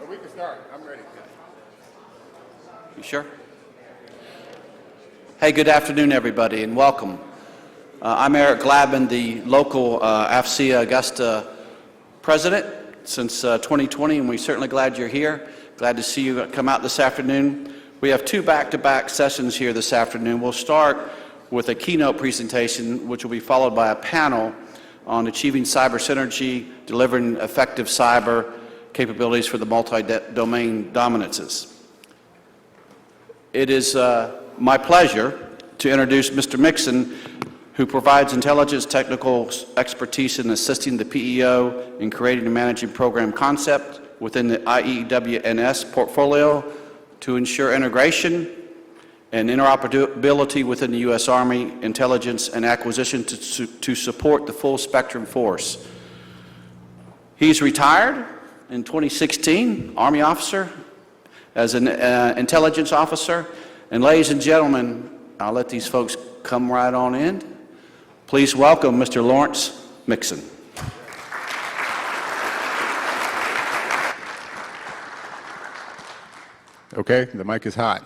We can start. I'm ready. You sure? Hey, good afternoon, everybody, and welcome. I'm Eric Glavin, the local AFCEA Augusta president since 2020, and we're certainly glad you're here. Glad to see you come out this afternoon. We have two back-to-back sessions here this afternoon. We'll start with a keynote presentation, which will be followed by a panel on achieving cyber synergy, delivering effective cyber capabilities for the multi-domain dominances. It is my pleasure to introduce Mr. Mixon, who provides intelligence technical expertise in assisting the PEO in creating and managing program concept within the IEW&S portfolio to ensure integration and interoperability within the U.S. Army intelligence and acquisition to support the full spectrum force. He's retired in 2016, Army officer, as an intelligence officer. And ladies and gentlemen, I'll let these folks come right on in. Please welcome Mr. Laurence Mixon. Okay, the mic is hot.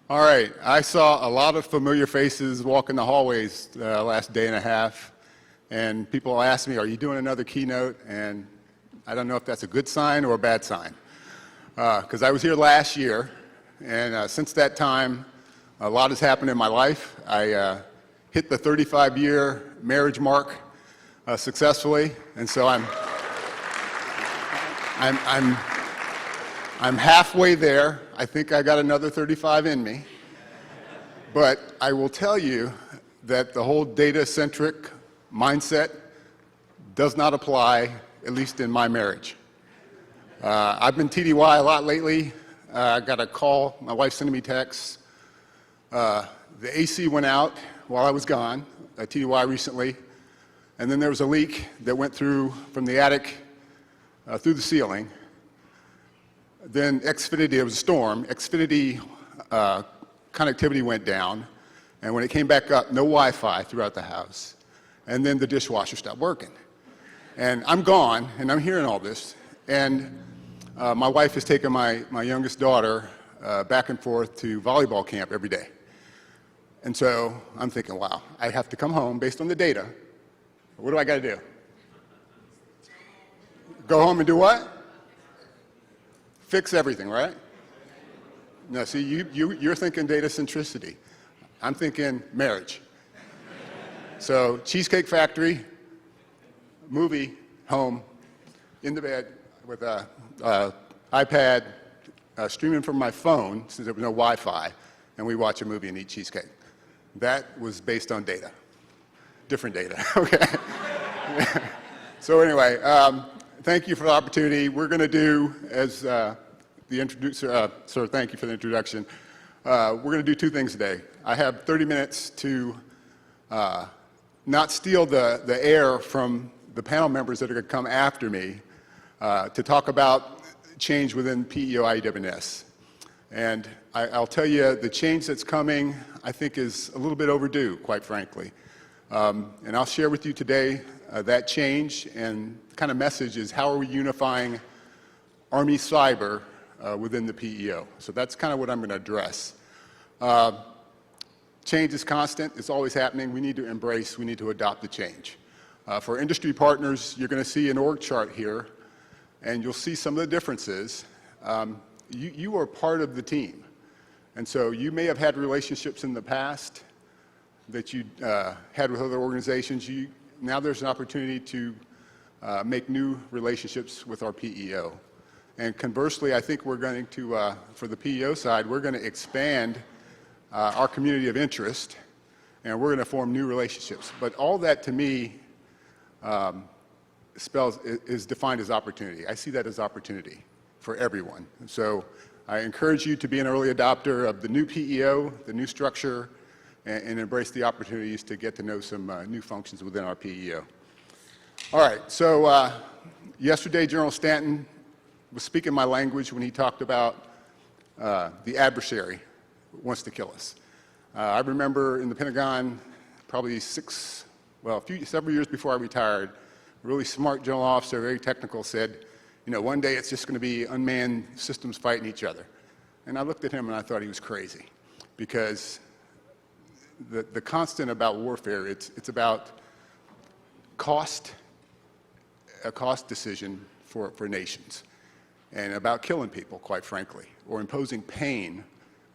All right, I saw a lot of familiar faces walking the hallways the last day and a half, and people asked me, are you doing another keynote? And I don't know if that's a good sign or a bad sign, because I was here last year, and since that time, a lot has happened in my life. I hit the 35-year marriage mark successfully, and so I'm halfway there. I think I got another 35 in me. But I will tell you that the whole data-centric mindset does not apply, at least in my marriage. I've been TDY a lot lately. I got a call, my wife sending me texts. The AC went out while I was gone, at TDY recently, and then there was a leak that went through from the attic through the ceiling. Then Xfinity, it was a storm, Xfinity connectivity went down, and when it came back up, no Wi-Fi throughout the house, and then the dishwasher stopped working. And I'm gone, and I'm hearing all this, and my wife has taken my youngest daughter back and forth to volleyball camp every day. And so I'm thinking, wow, I have to come home based on the data. What do I got to do? Go home and do what? Fix everything, right? No, see, you're thinking data centricity. I'm thinking marriage. So Cheesecake Factory, movie, home, in the bed with a iPad, streaming from my phone since there was no Wi-Fi, and we watch a movie and eat cheesecake. That was based on data, different data. Okay. So anyway, thank you for the opportunity. We're going to do, as the introducer, sir, thank you for the introduction. We're going to do two things today. I have 30 minutes to not steal the air from the panel members that are going to come after me to talk about change within PEO IEW&S. And I'll tell you, the change that's coming, I think, is a little bit overdue, quite frankly. And I'll share with you today that change, and the kind of message is how are we unifying Army cyber within the PEO. So that's kind of what I'm going to address. Change is constant. It's always happening. We need to embrace, we need to adopt the change. For industry partners, you're going to see an org chart here, and you'll see some of the differences. You are part of the team. And so you may have had relationships in the past that you had with other organizations. Now there's an opportunity to make new relationships with our PEO. And conversely, I think we're going to, for the PEO side, we're going to expand our community of interest, and we're going to form new relationships. But all that, to me, is defined as opportunity. I see that as opportunity for everyone. And so I encourage you to be an early adopter of the new PEO, the new structure, and embrace the opportunities to get to know some new functions within our PEO. All right, so yesterday General Stanton was speaking my language when he talked about the adversary who wants to kill us. I remember in the Pentagon, probably several years before I retired, a really smart general officer, very technical, said, you know, one day it's just going to be unmanned systems fighting each other. And I looked at him and I thought he was crazy, because the constant about warfare, it's about cost, a cost decision for nations, and about killing people, quite frankly, or imposing pain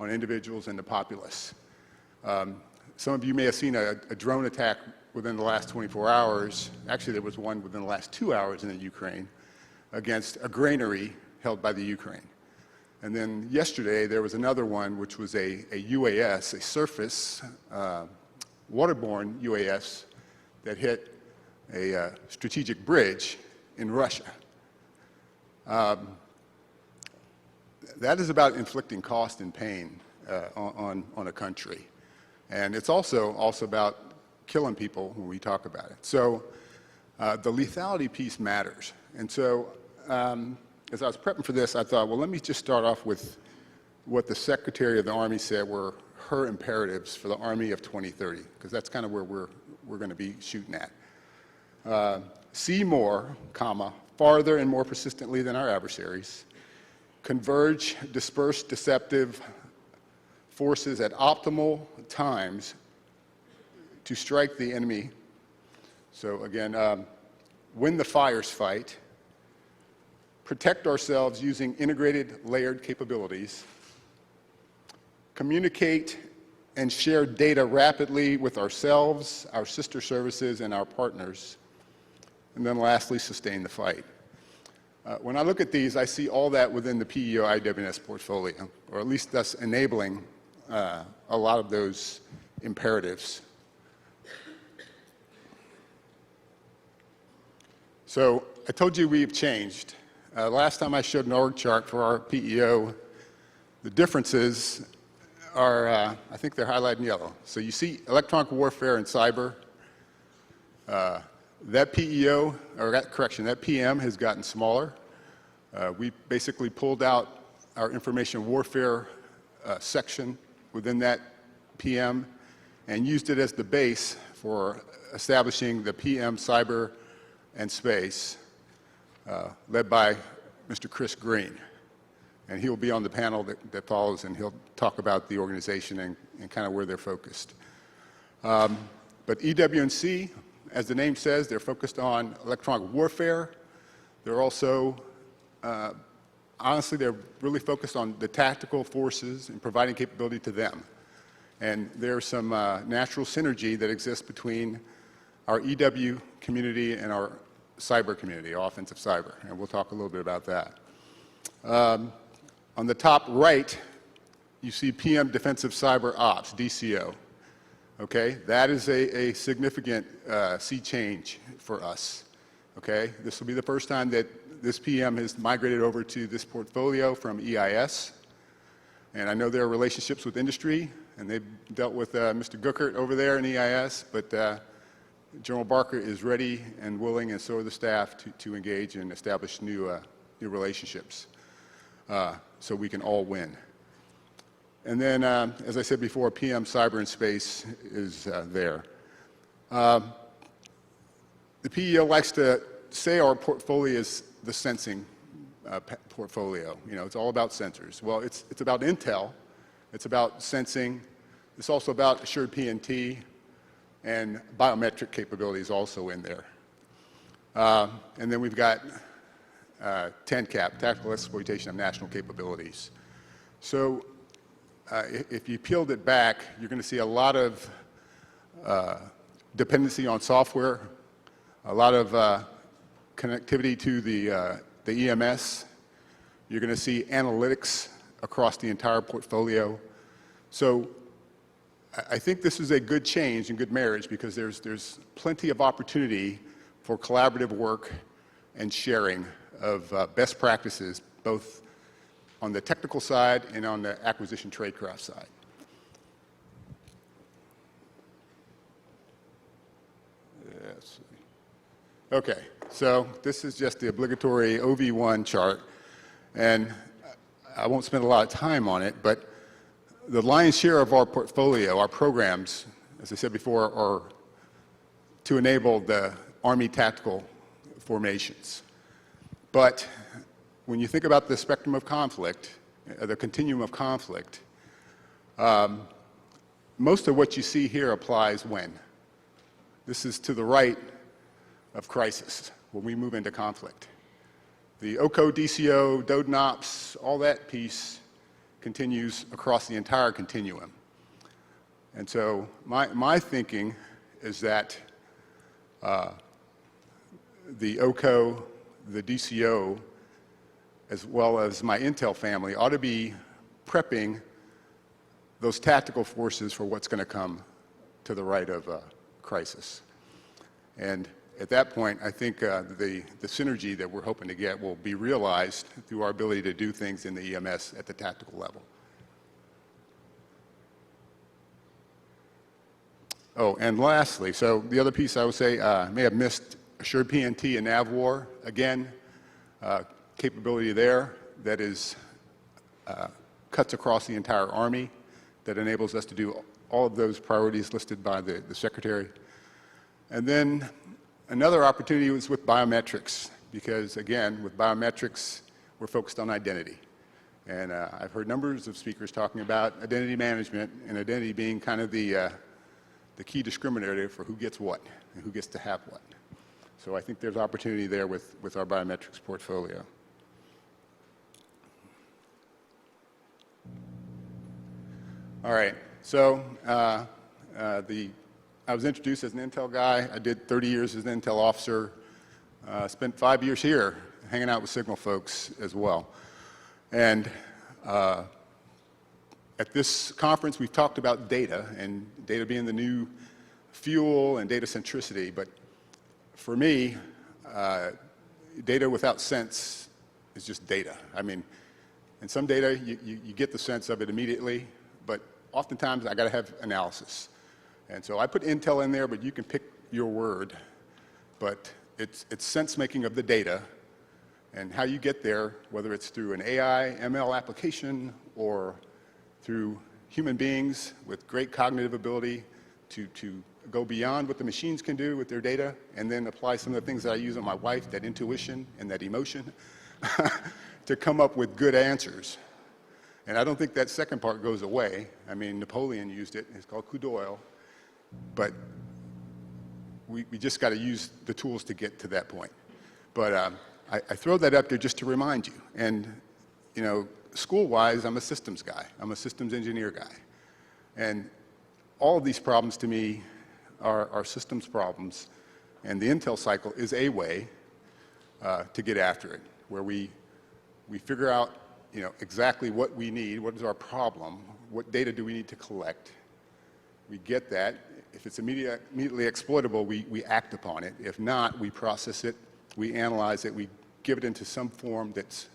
on individuals and the populace. Some of you may have seen a drone attack within the last 24 hours. Actually, there was one within the last 2 hours in the Ukraine against a granary held by the Ukraine. And then yesterday, there was another one, which was a UAS, a surface, waterborne UAS that hit a strategic bridge in Russia. That is about inflicting cost and pain on a country. And it's also about killing people when we talk about it. So the lethality piece matters. And so as I was prepping for this, I thought, well, let me just start off with what the Secretary of the Army said were her imperatives for the Army of 2030, because that's kind of where we're going to be shooting at. See more, farther and more persistently than our adversaries. Converge dispersed deceptive forces at optimal times to strike the enemy. So again, win the fires fight. Protect ourselves using integrated layered capabilities. Communicate and share data rapidly with ourselves, our sister services, and our partners. And then lastly, sustain the fight. When I look at these, I see all that within the PEO IEW&S portfolio, or at least thus enabling a lot of those imperatives. So I told you we've changed. Last time I showed an org chart for our PEO, the differences are, I think they're highlighted in yellow. So you see electronic warfare and cyber. That PEO, or that PM has gotten smaller. We basically pulled out our information warfare section within that PM and used it as the base for establishing the PM Cyber and Space, led by Mr. Chris Green. And he'll be on the panel that follows, and he'll talk about the organization and kind of where they're focused. But EW&C, as the name says, they're focused on electronic warfare. They're also, honestly, they're really focused on the tactical forces and providing capability to them. And there's some natural synergy that exists between our EW community and our cyber community, offensive cyber, and we'll talk a little bit about that. On the top right, you see PM Defensive Cyber Ops, DCO. Okay, that is a significant sea change for us. Okay, this will be the first time that this PM has migrated over to this portfolio from EIS. And I know there are relationships with industry, and they've dealt with Mr. Gookert over there in EIS, but General Barker is ready and willing, and so are the staff, to engage and establish new relationships so we can all win. And then, as I said before, PM Cyber and Space is there. The PEO likes to say our portfolio is the sensing portfolio. You know, it's all about sensors. Well, it's about intel. It's about sensing. It's also about assured PNT, and biometric capabilities also in there. And then we've got TENCAP, Tactical Exploitation of National Capabilities. So if you peeled it back, you're going to see a lot of dependency on software, a lot of connectivity to the EMS. You're going to see analytics across the entire portfolio. So I think this is a good change and good marriage, because there's plenty of opportunity for collaborative work and sharing of best practices, both on the technical side and on the acquisition tradecraft side. Yes. Okay, so this is just the obligatory OV1 chart, and I won't spend a lot of time on it, but the lion's share of our portfolio, our programs, as I said before, are to enable the Army tactical formations. But when you think about the spectrum of conflict, the continuum of conflict, most of what you see here applies when? This is to the right of crisis, when we move into conflict. The OCO, DCO, DODNOPS, all that piece continues across the entire continuum. And so my thinking is that the OCO, the DCO, as well as my intel family, ought to be prepping those tactical forces for what's going to come to the right of crisis. And at that point, I think the synergy that we're hoping to get will be realized through our ability to do things in the EMS at the tactical level. Oh, and lastly, so the other piece I would say may have missed assured PNT and NAVWAR. Again, capability there that is cuts across the entire Army, that enables us to do all of those priorities listed by the Secretary. And then another opportunity was with biometrics, because again, with biometrics, we're focused on identity. And I've heard numbers of speakers talking about identity management, and identity being kind of the key discriminator for who gets what and who gets to have what. So I think there's opportunity there with our biometrics portfolio. All right, so I was introduced as an intel guy. I did 30 years as an intel officer. Spent 5 years here hanging out with Signal folks as well. And at this conference, we've talked about data, and data being the new fuel and data centricity. But for me, data without sense is just data. I mean, in some data, you get the sense of it immediately, but oftentimes I got to have analysis. And so I put intel in there, but you can pick your word. But it's sense making of the data, and how you get there, whether it's through an AI, ML application, or through human beings with great cognitive ability to go beyond what the machines can do with their data, and then apply some of the things that I use on my wife, that intuition and that emotion, to come up with good answers. And I don't think that second part goes away. I mean, Napoleon used it. It's called coup d'oil. But we just got to use the tools to get to that point. But I throw that up there just to remind you. And, you know, school-wise, I'm a systems guy. I'm a systems engineer guy. And all of these problems to me are systems problems. And the Intel cycle is a way to get after it, where we figure out, you know, exactly what we need, what is our problem, what data do we need to collect. We get that. If it's immediately exploitable, we act upon it. If not, we process it, we analyze it, we give it into some form that's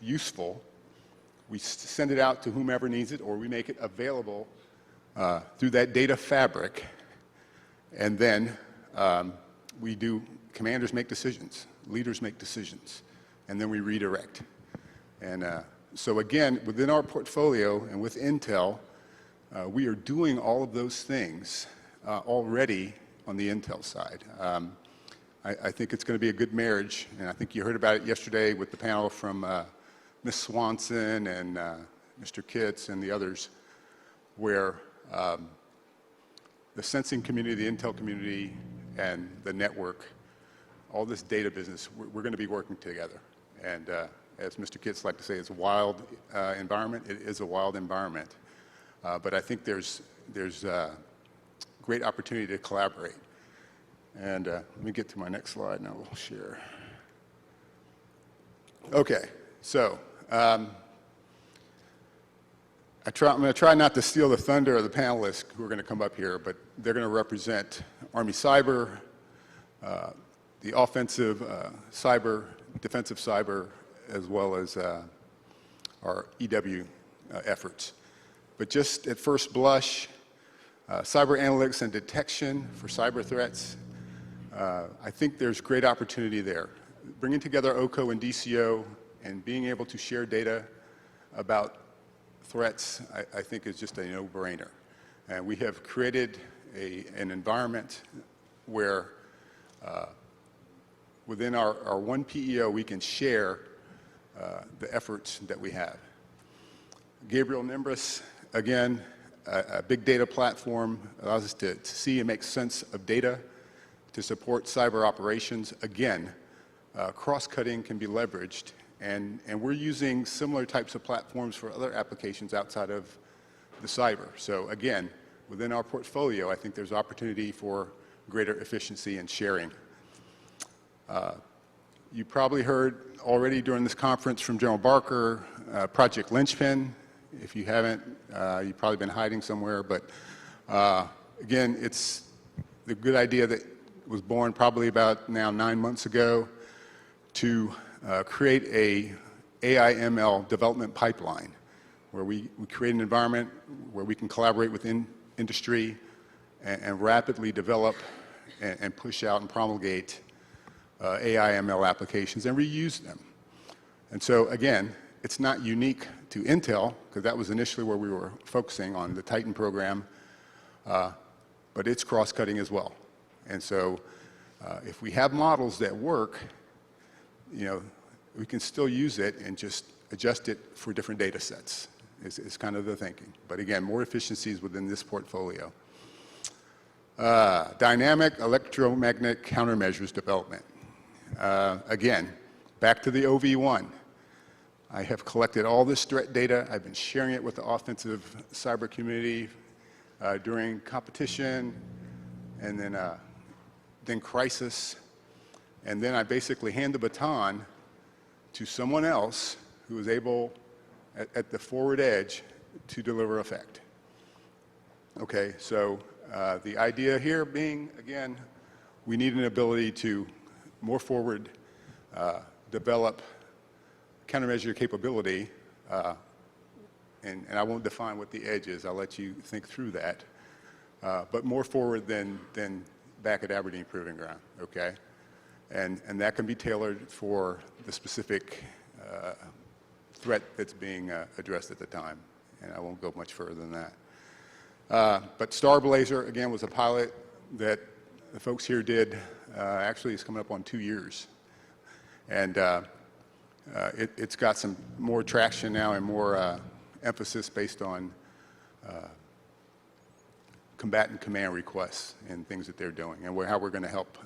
useful. We send it out to whomever needs it, or we make it available through that data fabric. And then commanders make decisions, leaders make decisions, and then we redirect. And so again, within our portfolio and with Intel, we are doing all of those things already on the Intel side. I think it's going to be a good marriage, and I think you heard about it yesterday with the panel from Ms. Swanson and Mr. Kitts and the others, where the sensing community, the Intel community, and the network, all this data business, we're going to be working together. And as Mr. Kitts liked to say, it's a wild environment. It is a wild environment. But I think there's great opportunity to collaborate. And let me get to my next slide, and I will share. Okay, so I'm going to try not to steal the thunder of the panelists who are going to come up here, but they're going to represent Army Cyber, the offensive cyber, defensive cyber, as well as our EW efforts. But just at first blush, cyber analytics and detection for cyber threats, I think there's great opportunity there. Bringing together OCO and DCO and being able to share data about threats, I think is just a no-brainer. And we have created an environment where within our one PEO, we can share the efforts that we have. Gabriel Nimbus, again, a big data platform, allows us to see and make sense of data to support cyber operations. Again, cross-cutting can be leveraged, and we're using similar types of platforms for other applications outside of the cyber. So again, within our portfolio, I think there's opportunity for greater efficiency and sharing. You probably heard already during this conference from General Barker, Project Linchpin. If you haven't, you've probably been hiding somewhere, but again, it's the good idea that was born probably about now 9 months ago to create a AI/ML development pipeline where we create an environment where we can collaborate within industry and rapidly develop and push out and promulgate AI/ML applications and reuse them. And so again, it's not unique to Intel, because that was initially where we were focusing on the Titan program, but it's cross-cutting as well. And so if we have models that work, you know, we can still use it and just adjust it for different data sets. Is kind of the thinking. But again, more efficiencies within this portfolio. Dynamic electromagnetic countermeasures development. Again, back to the OV1. I have collected all this threat data. I've been sharing it with the offensive cyber community during competition, and then crisis, and then I basically hand the baton to someone else who is able, at the forward edge, to deliver effect. Okay, so the idea here being, again, we need an ability to more forward develop countermeasure capability, and I won't define what the edge is. I'll let you think through that, but more forward than back at Aberdeen Proving Ground, okay? And that can be tailored for the specific threat that's being addressed at the time. and I won't go much further than that. But Star Blazer, again, was a pilot that the folks here did. Actually, it's coming up on 2 years. And it's got some more traction now and more emphasis based on combatant command requests and things that they're doing, and how we're going to help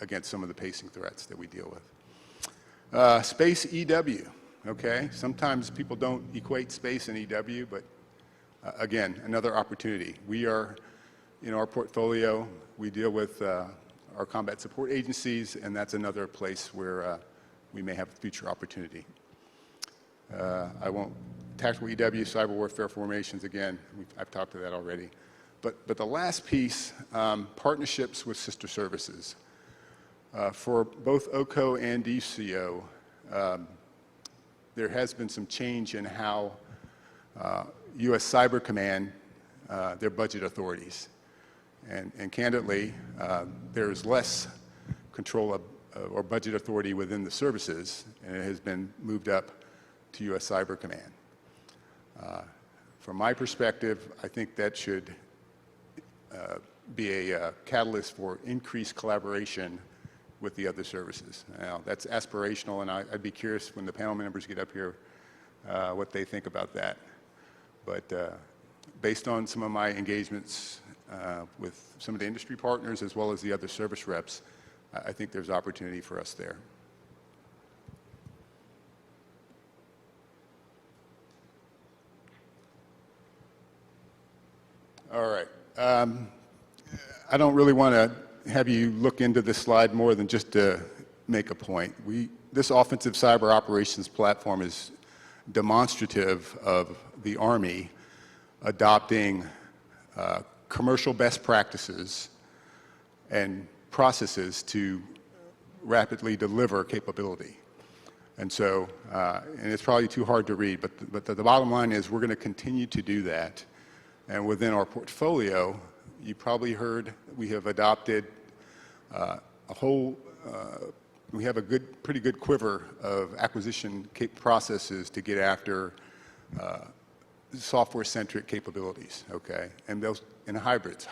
against some of the pacing threats that we deal with. Space EW, okay? Sometimes people don't equate space and EW, but again, another opportunity. We are, in our portfolio, we deal with our combat support agencies, and that's another place where we may have future opportunity. I won't, tactical EW, cyber warfare formations, again, I've talked to that already. But the last piece, partnerships with sister services. For both OCO and DCO, there has been some change in how U.S. Cyber Command, their budget authorities. And candidly, there's less control of, or budget authority within the services, and it has been moved up to U.S. Cyber Command. From my perspective, I think that should be a catalyst for increased collaboration with the other services. Now, that's aspirational, and I'd be curious when the panel members get up here what they think about that. But based on some of my engagements with some of the industry partners as well as the other service reps, I think there's opportunity for us there. All right. I don't really want to have you look into this slide more than just to make a point. This offensive cyber operations platform is demonstrative of the Army adopting commercial best practices and processes to rapidly deliver capability. And so, and it's probably too hard to read, but the bottom line is we're going to continue to do that. And within our portfolio, you probably heard we have adopted we have a pretty good quiver of acquisition processes to get after software-centric capabilities, okay? And those in hybrid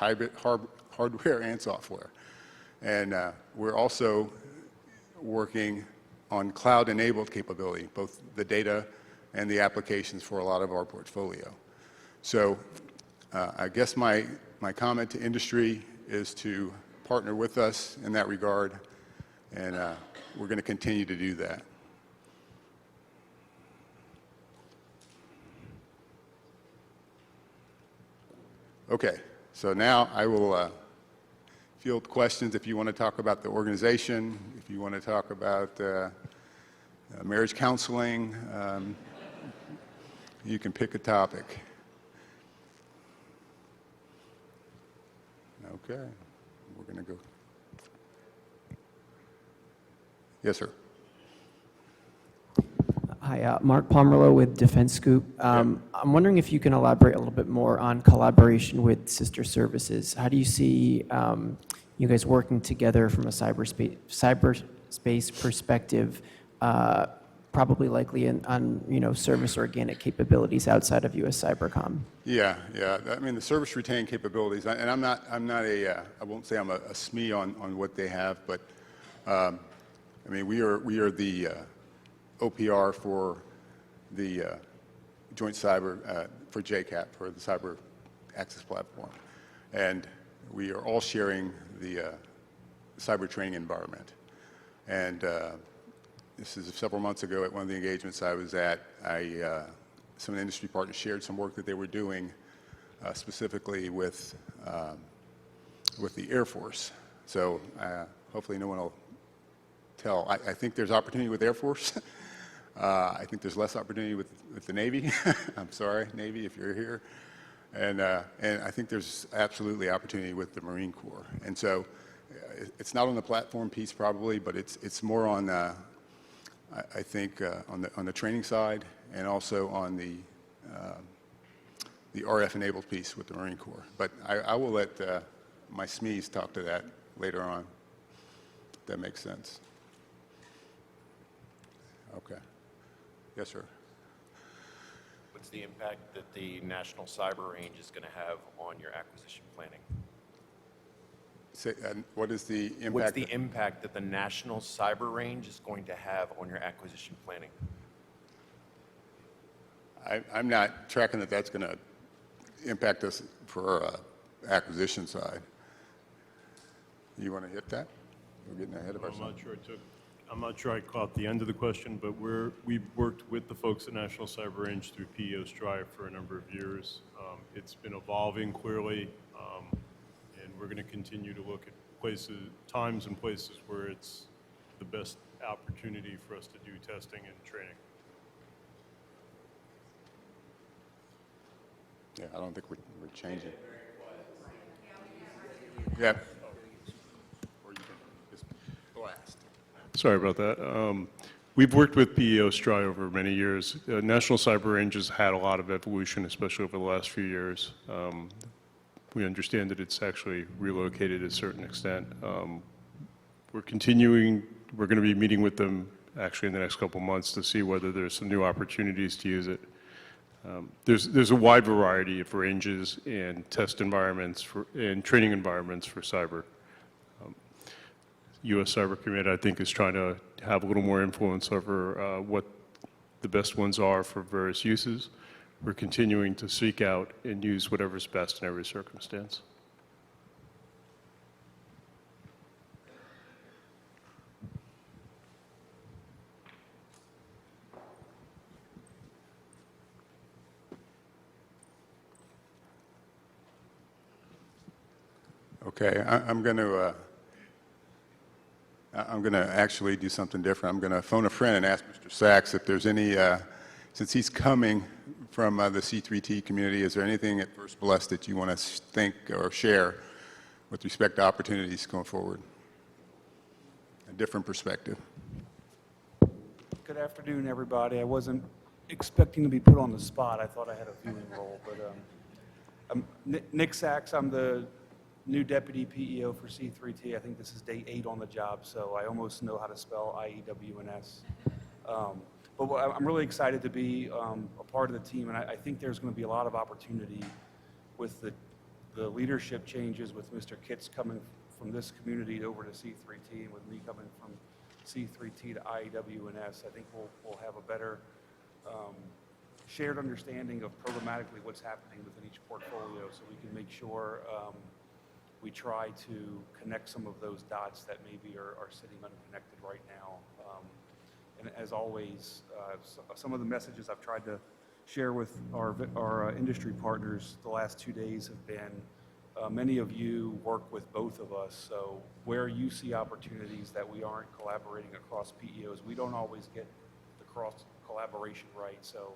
hardware and software. And we're also working on cloud-enabled capability, both the data and the applications for a lot of our portfolio. So I guess my comment to industry is to partner with us in that regard, and we're going to continue to do that. Okay, so now I will field questions if you want to talk about the organization, if you want to talk about marriage counseling, you can pick a topic. Okay, we're going to go. Yes, sir. Hi, Mark Pomerleau with Defense Scoop. I'm wondering if you can elaborate a little bit more on collaboration with sister services. How do you see you guys working together from a cyberspace perspective, probably likely on service organic capabilities outside of U.S. Cybercom? Yeah. I mean, the service retained capabilities, and I'm not I won't say I'm a SME on what they have, but I mean, we are the OPR for the Joint Cyber, for JCAP, for the Cyber Access Platform. And we are all sharing the cyber training environment. And this is several months ago at one of the engagements I was at, some of the industry partners shared some work that they were doing specifically with the Air Force. So hopefully no one will tell. I think there's opportunity with Air Force. I think there's less opportunity with the Navy. I'm sorry, Navy, if you're here. And I think there's absolutely opportunity with the Marine Corps. And so it's not on the platform piece probably, but it's more on I think on the training side and also on the RF-enabled piece with the Marine Corps. But I will let my SMEs talk to that later on, if that makes sense. Okay. Yes, sir. What's the impact that the National Cyber Range is going to have on your acquisition planning? What is the impact? What's the impact that the National Cyber Range is going to have on your acquisition planning? I'm not tracking that that's going to impact us for our acquisition side. You want to hit that? We're getting ahead of ourselves. I'm not sure I caught the end of the question, but we've worked with the folks at National Cyber Range through PEO Strive for a number of years. It's been evolving clearly, and we're going to continue to look at times and places where it's the best opportunity for us to do testing and training. Yeah, I don't think we're changing. Yeah. Or you can just blast. Sorry about that. We've worked with PEO Strive over many years. National Cyber Range has had a lot of evolution, especially over the last few years. We understand that it's actually relocated to a certain extent. We're going to be meeting with them actually in the next couple months to see whether there's some new opportunities to use it. There's a wide variety of ranges and test environments and training environments for cyber. U.S. Cyber Command, I think, is trying to have a little more influence over what the best ones are for various uses. We're continuing to seek out and use whatever's best in every circumstance. Okay, I'm going to actually do something different. I'm going to phone a friend and ask Mr. Sachs if there's any, since he's coming from the C3T community, is there anything at First Bless that you want to think or share with respect to opportunities going forward? A different perspective. Good afternoon, everybody. I wasn't expecting to be put on the spot. I thought I had a viewing role, but I'm Nick Sachs. I'm the new deputy PEO for C3T. I think this is day 8 on the job, so I almost know how to spell IEW&S. But I'm really excited to be a part of the team, and I think there's going to be a lot of opportunity with the leadership changes, with Mr. Kitts coming from this community over to C3T, and with me coming from C3T to IEW&S. I think we'll have a better shared understanding of programmatically what's happening within each portfolio, so we can make sure we try to connect some of those dots that maybe are sitting unconnected right now. And as always, some of the messages I've tried to share with our industry partners the last 2 days have been, many of you work with both of us, so where you see opportunities that we aren't collaborating across PEOs, we don't always get the cross collaboration right, so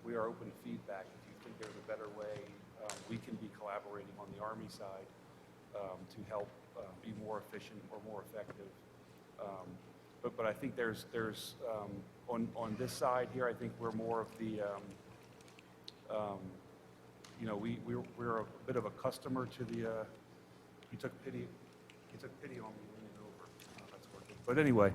we are open to feedback. If you think there's a better way, we can be collaborating on the Army side to help be more efficient or more effective. But I think there's on this side here, I think we're more of the, we're a bit of a customer to the, he took pity on me leaning over. That's working. But anyway,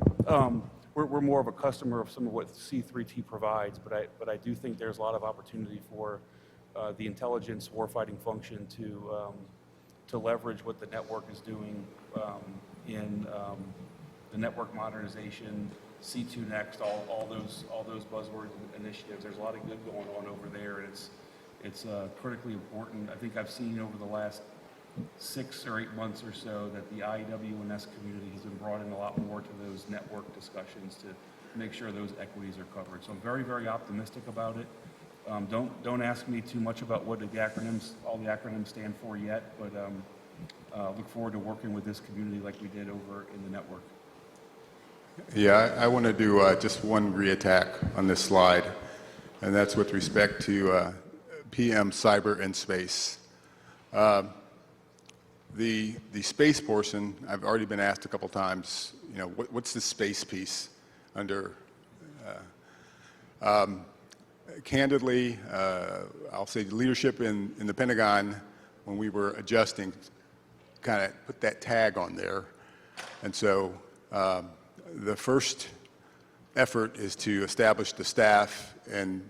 we're more of a customer of some of what C3T provides, but I do think there's a lot of opportunity for the intelligence warfighting function to leverage what the network is doing in the network modernization, C2 Next, all those buzzword initiatives. There's a lot of good going on over there, and it's critically important. I think I've seen over the last 6 or 8 months or so that the IEW&S community has been brought in a lot more to those network discussions to make sure those equities are covered. So I'm very, very optimistic about it. Don't ask me too much about what all the acronyms stand for yet, but look forward to working with this community like we did over in the network. Yeah, I want to do just one re-attack on this slide, and that's with respect to PM Cyber and Space. The space portion, I've already been asked a couple times, what's the space piece under? Candidly, I'll say the leadership in the Pentagon, when we were adjusting, kind of put that tag on there. And so the first effort is to establish the staff and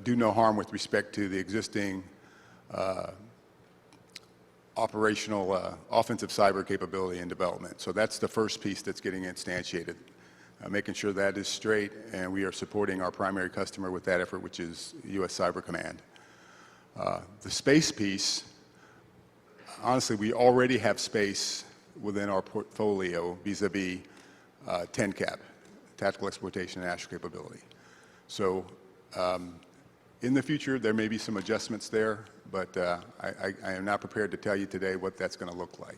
do no harm with respect to the existing operational offensive cyber capability and development. So that's the first piece that's getting instantiated, making sure that is straight, and we are supporting our primary customer with that effort, which is U.S. Cyber Command. The space piece, honestly, we already have space within our portfolio vis-a-vis 10-cap, tactical exploitation and astral capability. So in the future, there may be some adjustments there, but I am not prepared to tell you today what that's going to look like.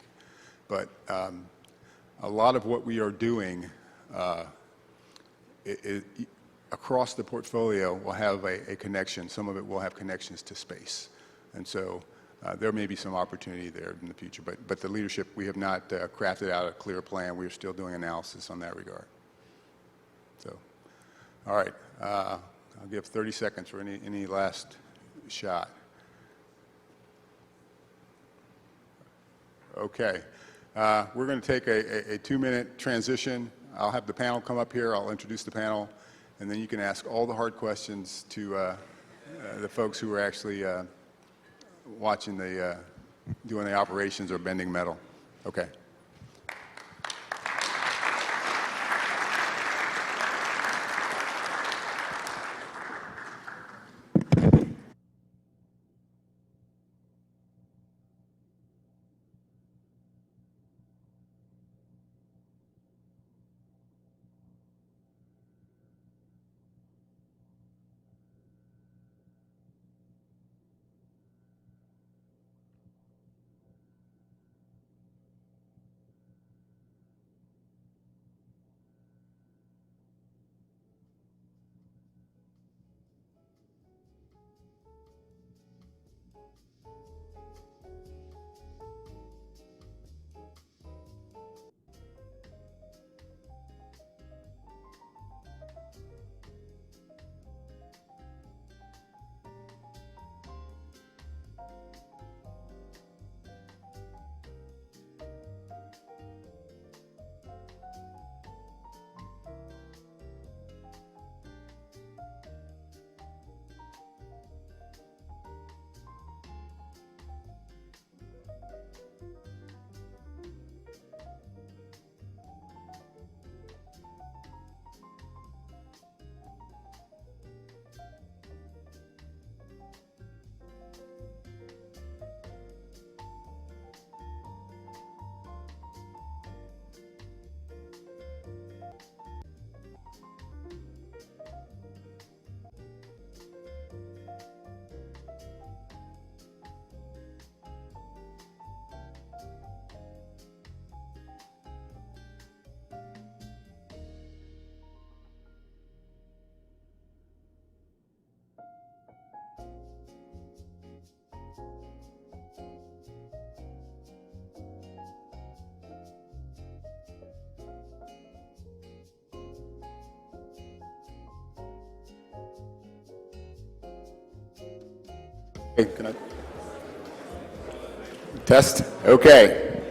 But a lot of what we are doing across the portfolio will have a connection. Some of it will have connections to space. And so there may be some opportunity there in the future. But the leadership, we have not crafted out a clear plan. We are still doing analysis on that regard. So, all right. I'll give 30 seconds for any last shot. Okay. We're going to take a 2-minute transition. I'll have the panel come up here. I'll introduce the panel, and then you can ask all the hard questions to the folks who are actually watching doing the operations or bending metal. Okay. Hey, can I test? Okay.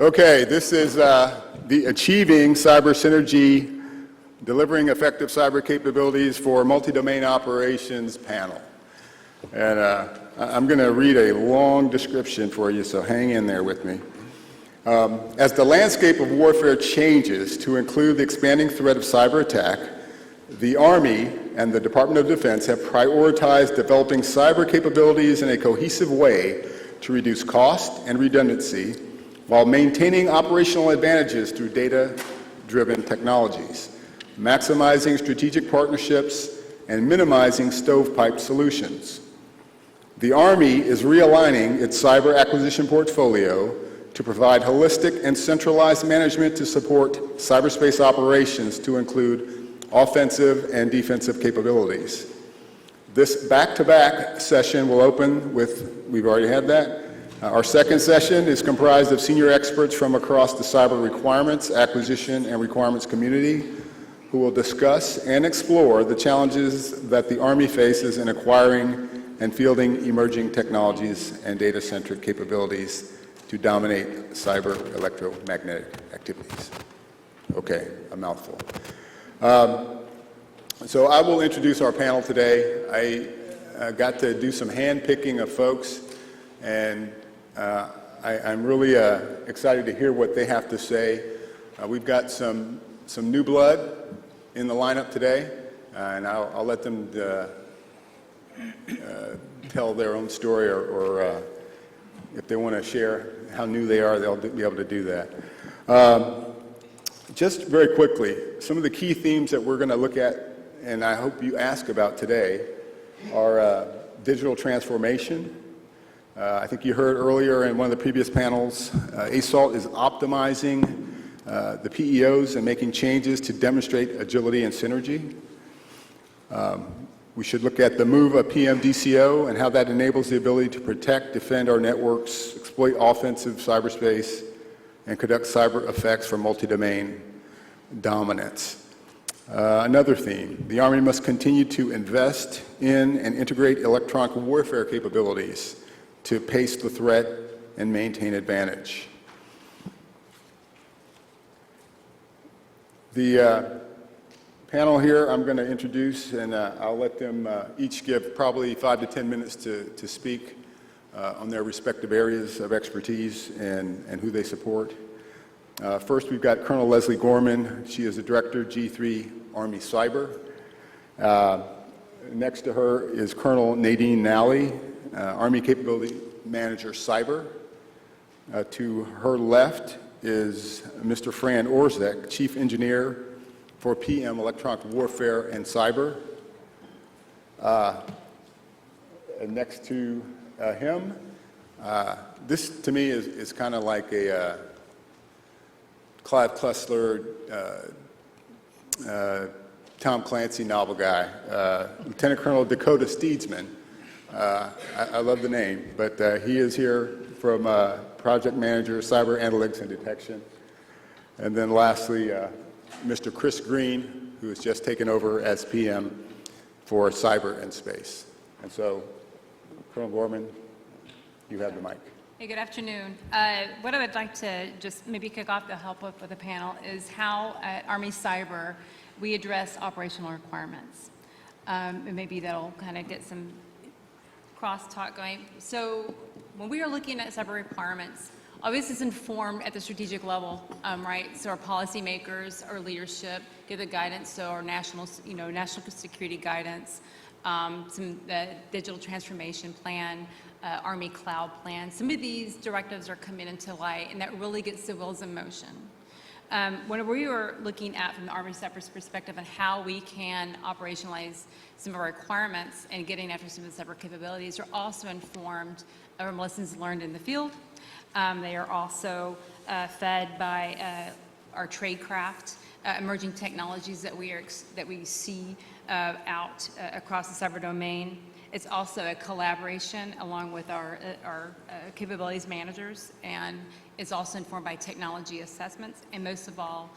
Okay, this is the Achieving Cyber Synergy, Delivering Effective Cyber Capabilities for Multi-Domain Operations panel. And I'm going to read a long description for you, so hang in there with me. As the landscape of warfare changes to include the expanding threat of cyber attack, the Army and the Department of Defense have prioritized developing cyber capabilities in a cohesive way to reduce cost and redundancy while maintaining operational advantages through data-driven technologies, maximizing strategic partnerships, and minimizing stovepipe solutions. The Army is realigning its cyber acquisition portfolio to provide holistic and centralized management to support cyberspace operations to include offensive and defensive capabilities. This back-to-back session will open with, we've already had that. Our second session is comprised of senior experts from across the cyber requirements, acquisition, and requirements community who will discuss and explore the challenges that the Army faces in acquiring and fielding emerging technologies and data-centric capabilities to to dominate cyber electromagnetic activities. Okay, a mouthful. So I will introduce our panel today. I got to do some hand-picking of folks, and I'm really excited to hear what they have to say. We've got some new blood in the lineup today, and I'll let them tell their own story, or if they want to share how new they are, they'll be able to do that. Just very quickly, some of the key themes that we're going to look at, and I hope you ask about today, are digital transformation. I think you heard earlier in one of the previous panels, ASALT is optimizing the PEOs and making changes to demonstrate agility and synergy. We should look at the move of PMDCO and how that enables the ability to protect, defend our networks, exploit offensive cyberspace, and conduct cyber effects for multi-domain dominance. Another theme, the Army must continue to invest in and integrate electronic warfare capabilities to pace the threat and maintain advantage. The panel here I'm going to introduce, and I'll let them each give probably 5 to 10 minutes to speak on their respective areas of expertise and who they support. First, we've got Colonel Leslie Gorman. She is the Director, G3 Army Cyber. Next to her is Colonel Nadine Nally, Army Capability Manager Cyber. To her left is Mr. Fran Orzek, Chief Engineer for PM Electronic Warfare and Cyber. And next to him, this to me is kind of like a Clive Cussler, Tom Clancy novel guy, Lieutenant Colonel Dakota Steedsman. I love the name, but he is here from Project Manager, Cyber Analytics and Detection. And then lastly, Mr. Chris Green, who has just taken over as PM for Cyber and Space. And so, Colonel Gorman, you have the mic. Hey, good afternoon. What I would like to just maybe kick off to help with the panel is how at Army Cyber we address operational requirements. And maybe that'll kind of get some crosstalk going. So when we are looking at cyber requirements, obviously it's informed at the strategic level, right? So our policymakers, our leadership give the guidance. So our national security guidance, the digital transformation plan, Army cloud plan. Some of these directives are coming into light, and that really gets the wheels in motion. When we were looking at, from the Army Cyber's perspective, on how we can operationalize some of our requirements and getting after some of the cyber capabilities, are also informed from lessons learned in the field. They are also fed by our tradecraft, emerging technologies that we see out across the cyber domain. It's also a collaboration along with our capabilities managers, and it's also informed by technology assessments, and most of all,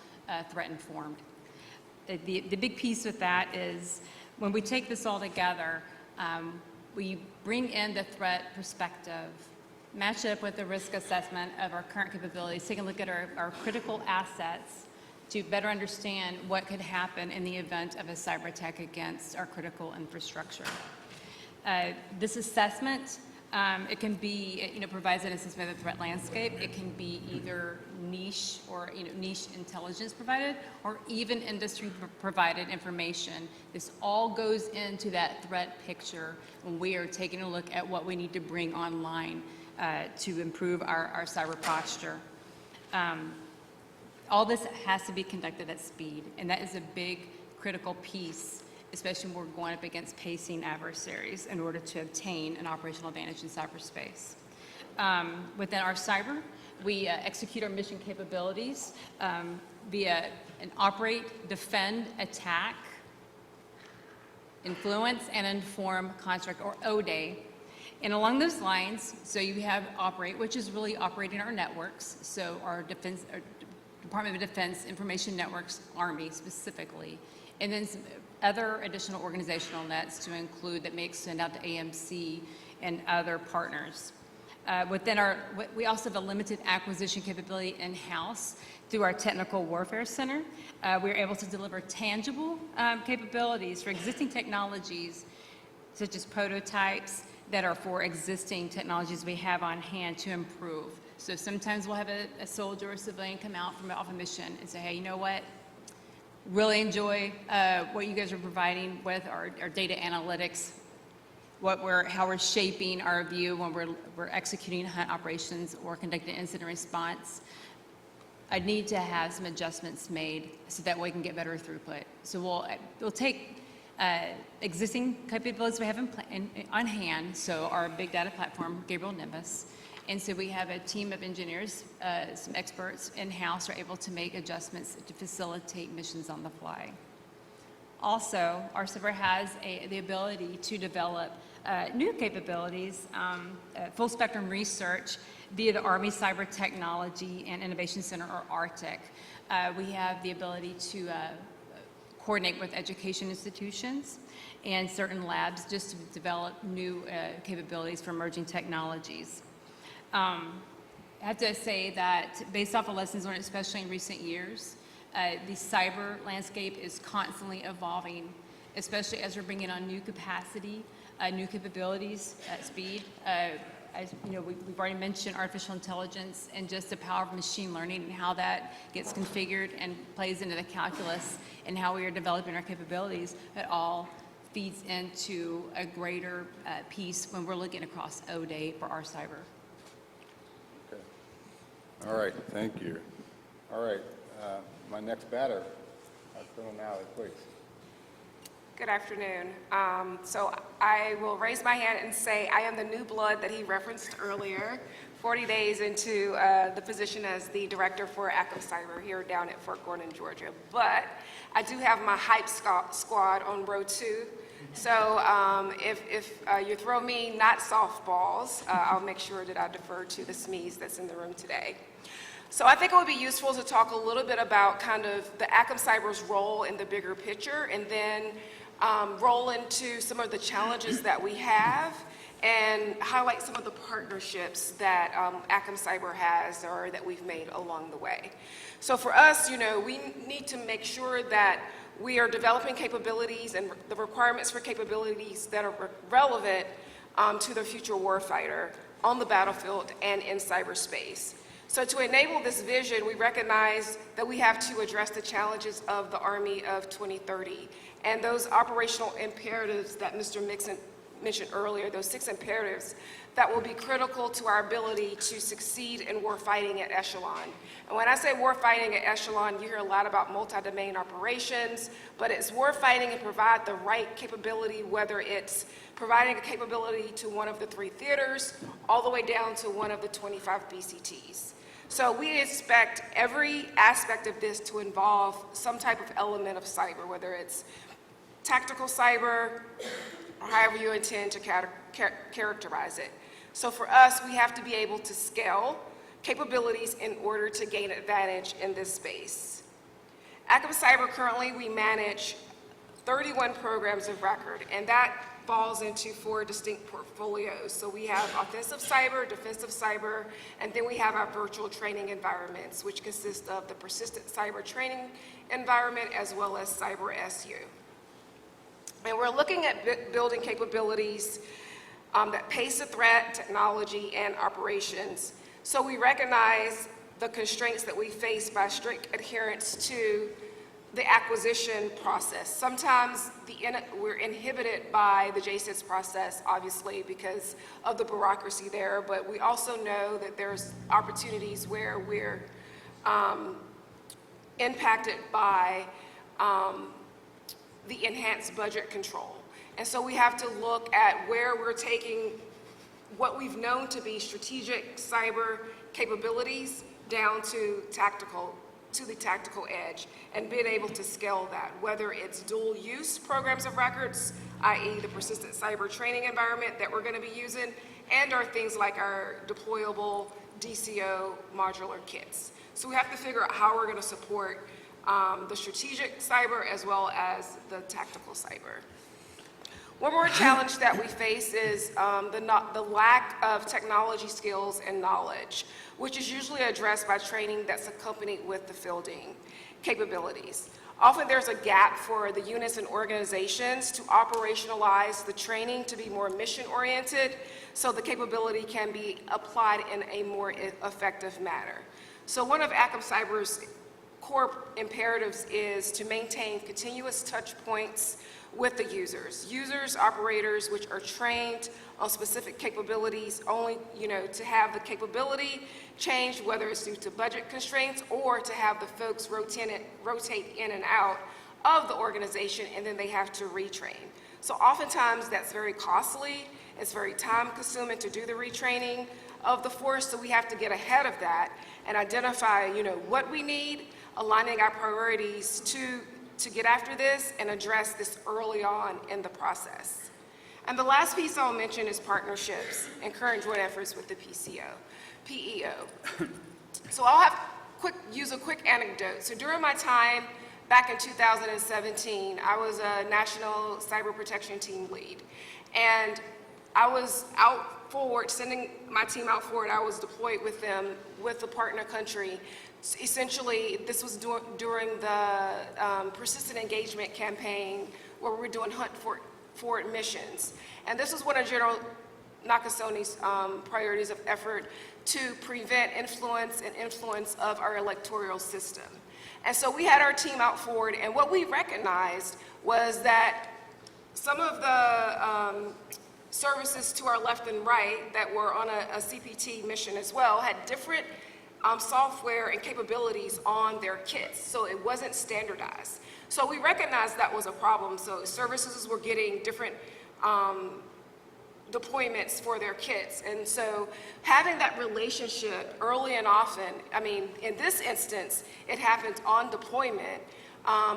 threat informed. The big piece with that is when we take this all together, we bring in the threat perspective, match it up with the risk assessment of our current capabilities, take a look at our critical assets to better understand what could happen in the event of a cyber attack against our critical infrastructure. This assessment, it can be, provides an assessment of the threat landscape. It can be either niche or, niche intelligence provided, or even industry provided information. This all goes into that threat picture when we are taking a look at what we need to bring online to improve our cyber posture. All this has to be conducted at speed, and that is a big critical piece, especially when we're going up against pacing adversaries in order to obtain an operational advantage in cyberspace. Within our cyber, we execute our mission capabilities via an operate, defend, attack, influence, and inform construct, or ODA. And along those lines, so you have operate, which is really operating our networks, so our defense, our Department of Defense Information Networks, Army specifically, and then some other additional organizational nets to include that may extend out to AMC and other partners. We also have a limited acquisition capability in-house through our Technical Warfare Center. We're able to deliver tangible capabilities for existing technologies, such as prototypes that are for existing technologies we have on hand to improve. So sometimes we'll have a soldier or civilian come out from off a mission and say, hey, you know what? Really enjoy what you guys are providing with our data analytics, how we're shaping our view when we're executing hunt operations or conducting incident response. I need to have some adjustments made so that we can get better throughput. So we'll take existing capabilities we have on hand, so our big data platform, Gabriel Nimbus, and so we have a team of engineers, some experts in-house are able to make adjustments to facilitate missions on the fly. Also, our cyber has the ability to develop new capabilities, full spectrum research via the Army Cyber Technology and Innovation Center, or ARTIC. We have the ability to coordinate with education institutions and certain labs just to develop new capabilities for emerging technologies. I have to say that based off of lessons learned, especially in recent years, the cyber landscape is constantly evolving, especially as we're bringing on new capacity, new capabilities at speed. As you know, we've already mentioned artificial intelligence and just the power of machine learning and how that gets configured and plays into the calculus and how we are developing our capabilities. It all feeds into a greater piece when we're looking across O-Day for our cyber. Okay. All right, thank you. All right, my next batter, Colonel Nally, please. Good afternoon. So I will raise my hand and say I am the new blood that he referenced earlier, 40 days into the position as the director for Active Cyber here down at Fort Gordon, Georgia. But I do have my hype squad on row 2. So if you throw me not softballs, I'll make sure that I defer to the SMEs that's in the room today. So I think it would be useful to talk a little bit about kind of the Active Cyber's role in the bigger picture, and then roll into some of the challenges that we have and highlight some of the partnerships that Active Cyber has or that we've made along the way. So for us, you know, we need to make sure that we are developing capabilities and the requirements for capabilities that are relevant to the future warfighter on the battlefield and in cyberspace. So to enable this vision, we recognize that we have to address the challenges of the Army of 2030 and those operational imperatives that Mr. Mixon mentioned earlier, those 6 imperatives that will be critical to our ability to succeed in warfighting at echelon. And when I say warfighting at echelon, you hear a lot about multi-domain operations, but it's warfighting and provide the right capability, whether it's providing a capability to one of the 3 theaters, all the way down to one of the 25 BCTs. So we expect every aspect of this to involve some type of element of cyber, whether it's tactical cyber, or however you intend to characterize it. So for us, we have to be able to scale capabilities in order to gain advantage in this space. Active Cyber, currently we manage 31 programs of record, and that falls into 4 distinct portfolios. So we have offensive cyber, defensive cyber, and then we have our virtual training environments, which consist of the persistent cyber training environment as well as cyber SU. And we're looking at building capabilities that pace the threat, technology, and operations. So we recognize the constraints that we face by strict adherence to the acquisition process. Sometimes we're inhibited by the JSIDS process, obviously, because of the bureaucracy there, but we also know that there's opportunities where we're impacted by the enhanced budget control. And so we have to look at where we're taking what we've known to be strategic cyber capabilities down to the tactical edge, and being able to scale that, whether it's dual use programs of records, i.e. the persistent cyber training environment that we're going to be using, and our things like our deployable DCO modular kits. So we have to figure out how we're going to support the strategic cyber as well as the tactical cyber. One more challenge that we face is the lack of technology skills and knowledge, which is usually addressed by training that's accompanied with the fielding capabilities. Often there's a gap for the units and organizations to operationalize the training to be more mission-oriented, so the capability can be applied in a more effective manner. So one of ACM Cyber's core imperatives is to maintain continuous touch points with the users, operators, which are trained on specific capabilities, only, to have the capability change, whether it's due to budget constraints or to have the folks rotate in and out of the organization, and then they have to retrain. So oftentimes that's very costly. It's very time-consuming to do the retraining of the force, so we have to get ahead of that and identify, what we need, aligning our priorities to get after this and address this early on in the process. And the last piece I'll mention is partnerships and current joint efforts with the PEO. So I'll use a quick anecdote. So during my time back in 2017, I was a National Cyber Protection Team lead. And I was out forward, sending my team out forward. I was deployed with them, with the partner country. Essentially, this was during the persistent engagement campaign where we were doing hunt for missions. And this was one of General Nakasone's priorities of effort to prevent influence of our electoral system. And so we had our team out forward, and what we recognized was that some of the services to our left and right that were on a CPT mission as well had different software and capabilities on their kits, so it wasn't standardized. So we recognized that was a problem. So services were getting different deployments for their kits. And so having that relationship early and often, in this instance, it happened on deployment,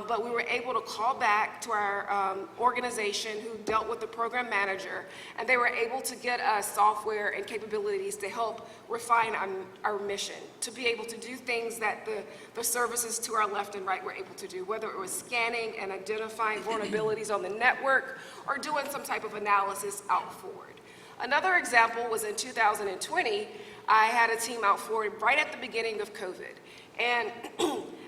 but we were able to call back to our organization who dealt with the program manager, and they were able to get us software and capabilities to help refine our mission, to be able to do things that the services to our left and right were able to do, whether it was scanning and identifying vulnerabilities on the network or doing some type of analysis out forward. Another example was in 2020, I had a team out forward right at the beginning of COVID, and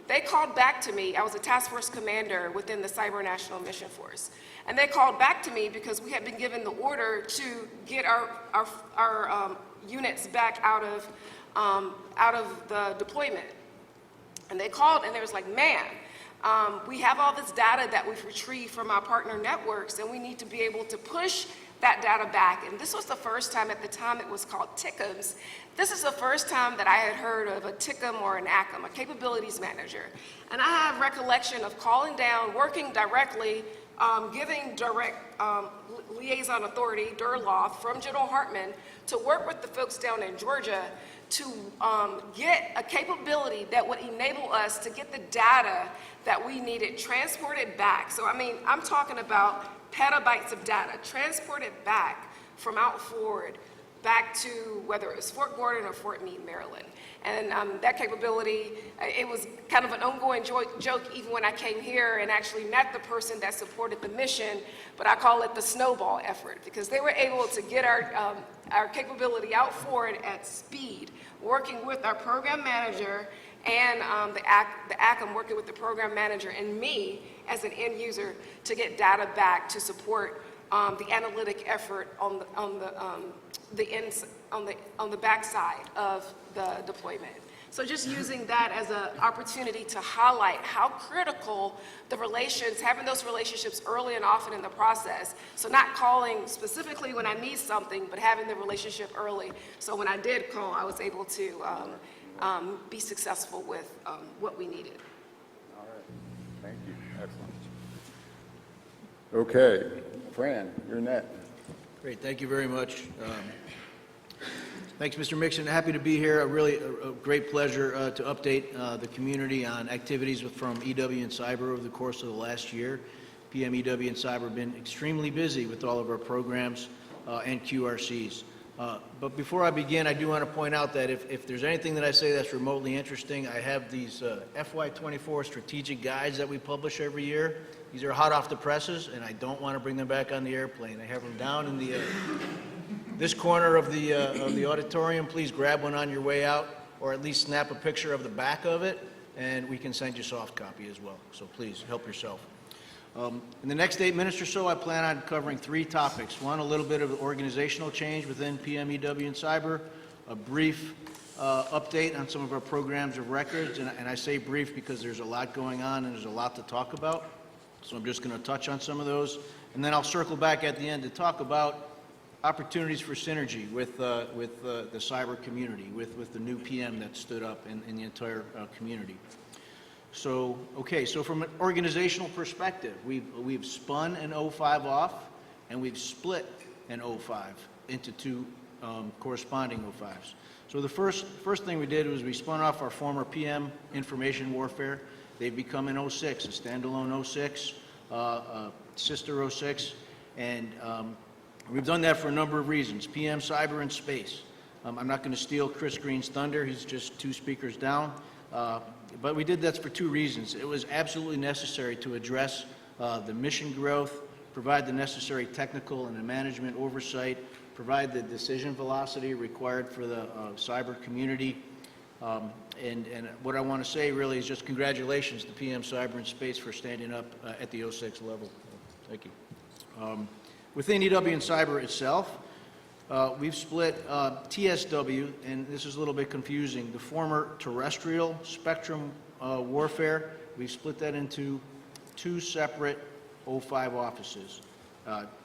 they called back to me. I was a task force commander within the Cyber National Mission Force. And they called back to me because we had been given the order to get our units back out of the deployment. And they called and they was like, man, we have all this data that we've retrieved from our partner networks, and we need to be able to push that data back. And this was the first time, at the time it was called TICMs. This is the first time that I had heard of a TICM or an ACM, a capabilities manager. And I have recollection of calling down, working directly, giving direct liaison authority, DERLOF, from General Hartman to work with the folks down in Georgia to get a capability that would enable us to get the data that we needed transported back. So I'm talking about petabytes of data transported back from out forward back to whether it was Fort Gordon or Fort Meade, Maryland. And that capability, it was kind of an ongoing joke even when I came here and actually met the person that supported the mission, but I call it the snowball effort, because they were able to get our capability out forward at speed, working with our program manager and the ACM working with the program manager and me as an end user to get data back to support the analytic effort on the backside of the deployment. So just using that as an opportunity to highlight how critical the having those relationships early and often in the process. So not calling specifically when I need something, but having the relationship early. So when I did call, I was able to be successful with what we needed. All right, thank you, excellent. Okay, Fran, you're next. Great, thank you very much. Thanks, Mr. Mixon. Happy to be here. A great pleasure to update the community on activities from EW and Cyber over the course of the last year. PM, EW, and Cyber have been extremely busy with all of our programs and QRCs. But before I begin, I do want to point out that if there's anything that I say that's remotely interesting, I have these FY24 strategic guides that we publish every year. These are hot off the presses, and I don't want to bring them back on the airplane. I have them down in the this corner of the auditorium. Please grab one on your way out, or at least snap a picture of the back of it, and we can send you a soft copy as well. So please help yourself. In the next 8 minutes or so, I plan on covering 3 topics. One, a little bit of organizational change within PMEW and Cyber, a brief update on some of our programs of records, and I say brief because there's a lot going on and there's a lot to talk about, so I'm just going to touch on some of those, and then I'll circle back at the end to talk about opportunities for synergy with the cyber community, with the new PM that stood up in the entire community. So, okay, so from an organizational perspective, we've spun an 05 off, and we've split an 05 into 2 corresponding 05s. So the first thing we did was we spun off our former PM information warfare. They've become an 06, a standalone 06, sister 06, and we've done that for a number of reasons. PM, cyber, and space. I'm not going to steal Chris Green's thunder. He's just 2 speakers down. But we did that for 2 reasons. It was absolutely necessary to address the mission growth, provide the necessary technical and management oversight, provide the decision velocity required for the cyber community. And what I want to say really is just congratulations to PM Cyber and Space for standing up at the 06 level. Thank you. Within EW and Cyber itself, we've split TSW, and this is a little bit confusing, the former terrestrial spectrum warfare. We've split that into 2 separate 05 offices.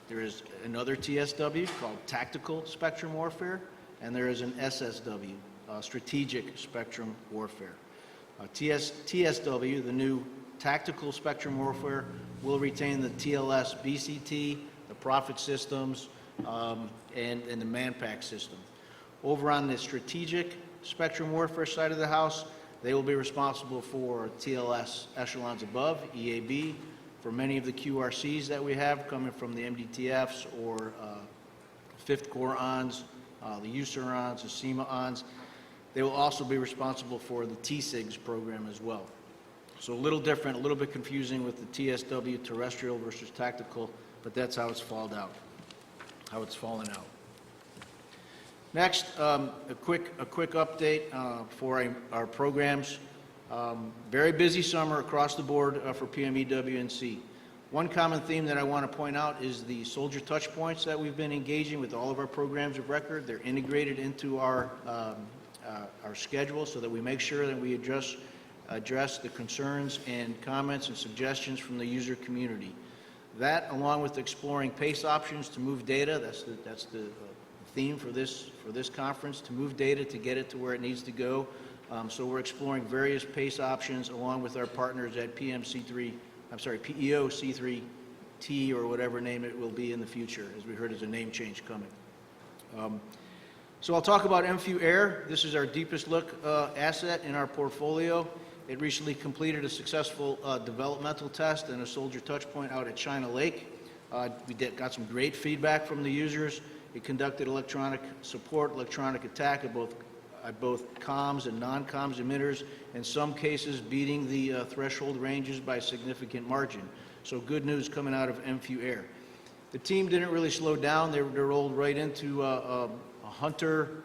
There is another TSW called Tactical Spectrum Warfare, and there is an SSW, Strategic Spectrum Warfare. TSW, the new Tactical Spectrum Warfare, will retain the TLS BCT, the Prophet systems, and the Manpack system. Over on the Strategic Spectrum Warfare side of the house, they will be responsible for TLS echelons above, EAB, for many of the QRCs that we have coming from the MDTFs or 5th Corps ONS, the USER ONS, the SEMA ONS. They will also be responsible for the TSIGs program as well. So a little different, a little bit confusing with the TSW, terrestrial versus tactical, but that's how it's fallen out. Next, a quick update for our programs. Very busy summer across the board for PMEW&C. One common theme that I want to point out is the soldier touch points that we've been engaging with all of our programs of record. They're integrated into our schedule so that we make sure that we address the concerns and comments and suggestions from the user community. That, along with exploring PACE options to move data, that's the theme for this conference, to move data to get it to where it needs to go. So we're exploring various PACE options along with our partners at PEO C3T or whatever name it will be in the future, as we heard there's a name change coming. So I'll talk about MFU Air. This is our deepest look asset in our portfolio. It recently completed a successful developmental test and a soldier touch point out at China Lake. We got some great feedback from the users. It conducted electronic support, electronic attack at both comms and non-comms emitters, in some cases beating the threshold ranges by a significant margin. So good news coming out of MFU Air. The team didn't really slow down. They rolled right into a Hunter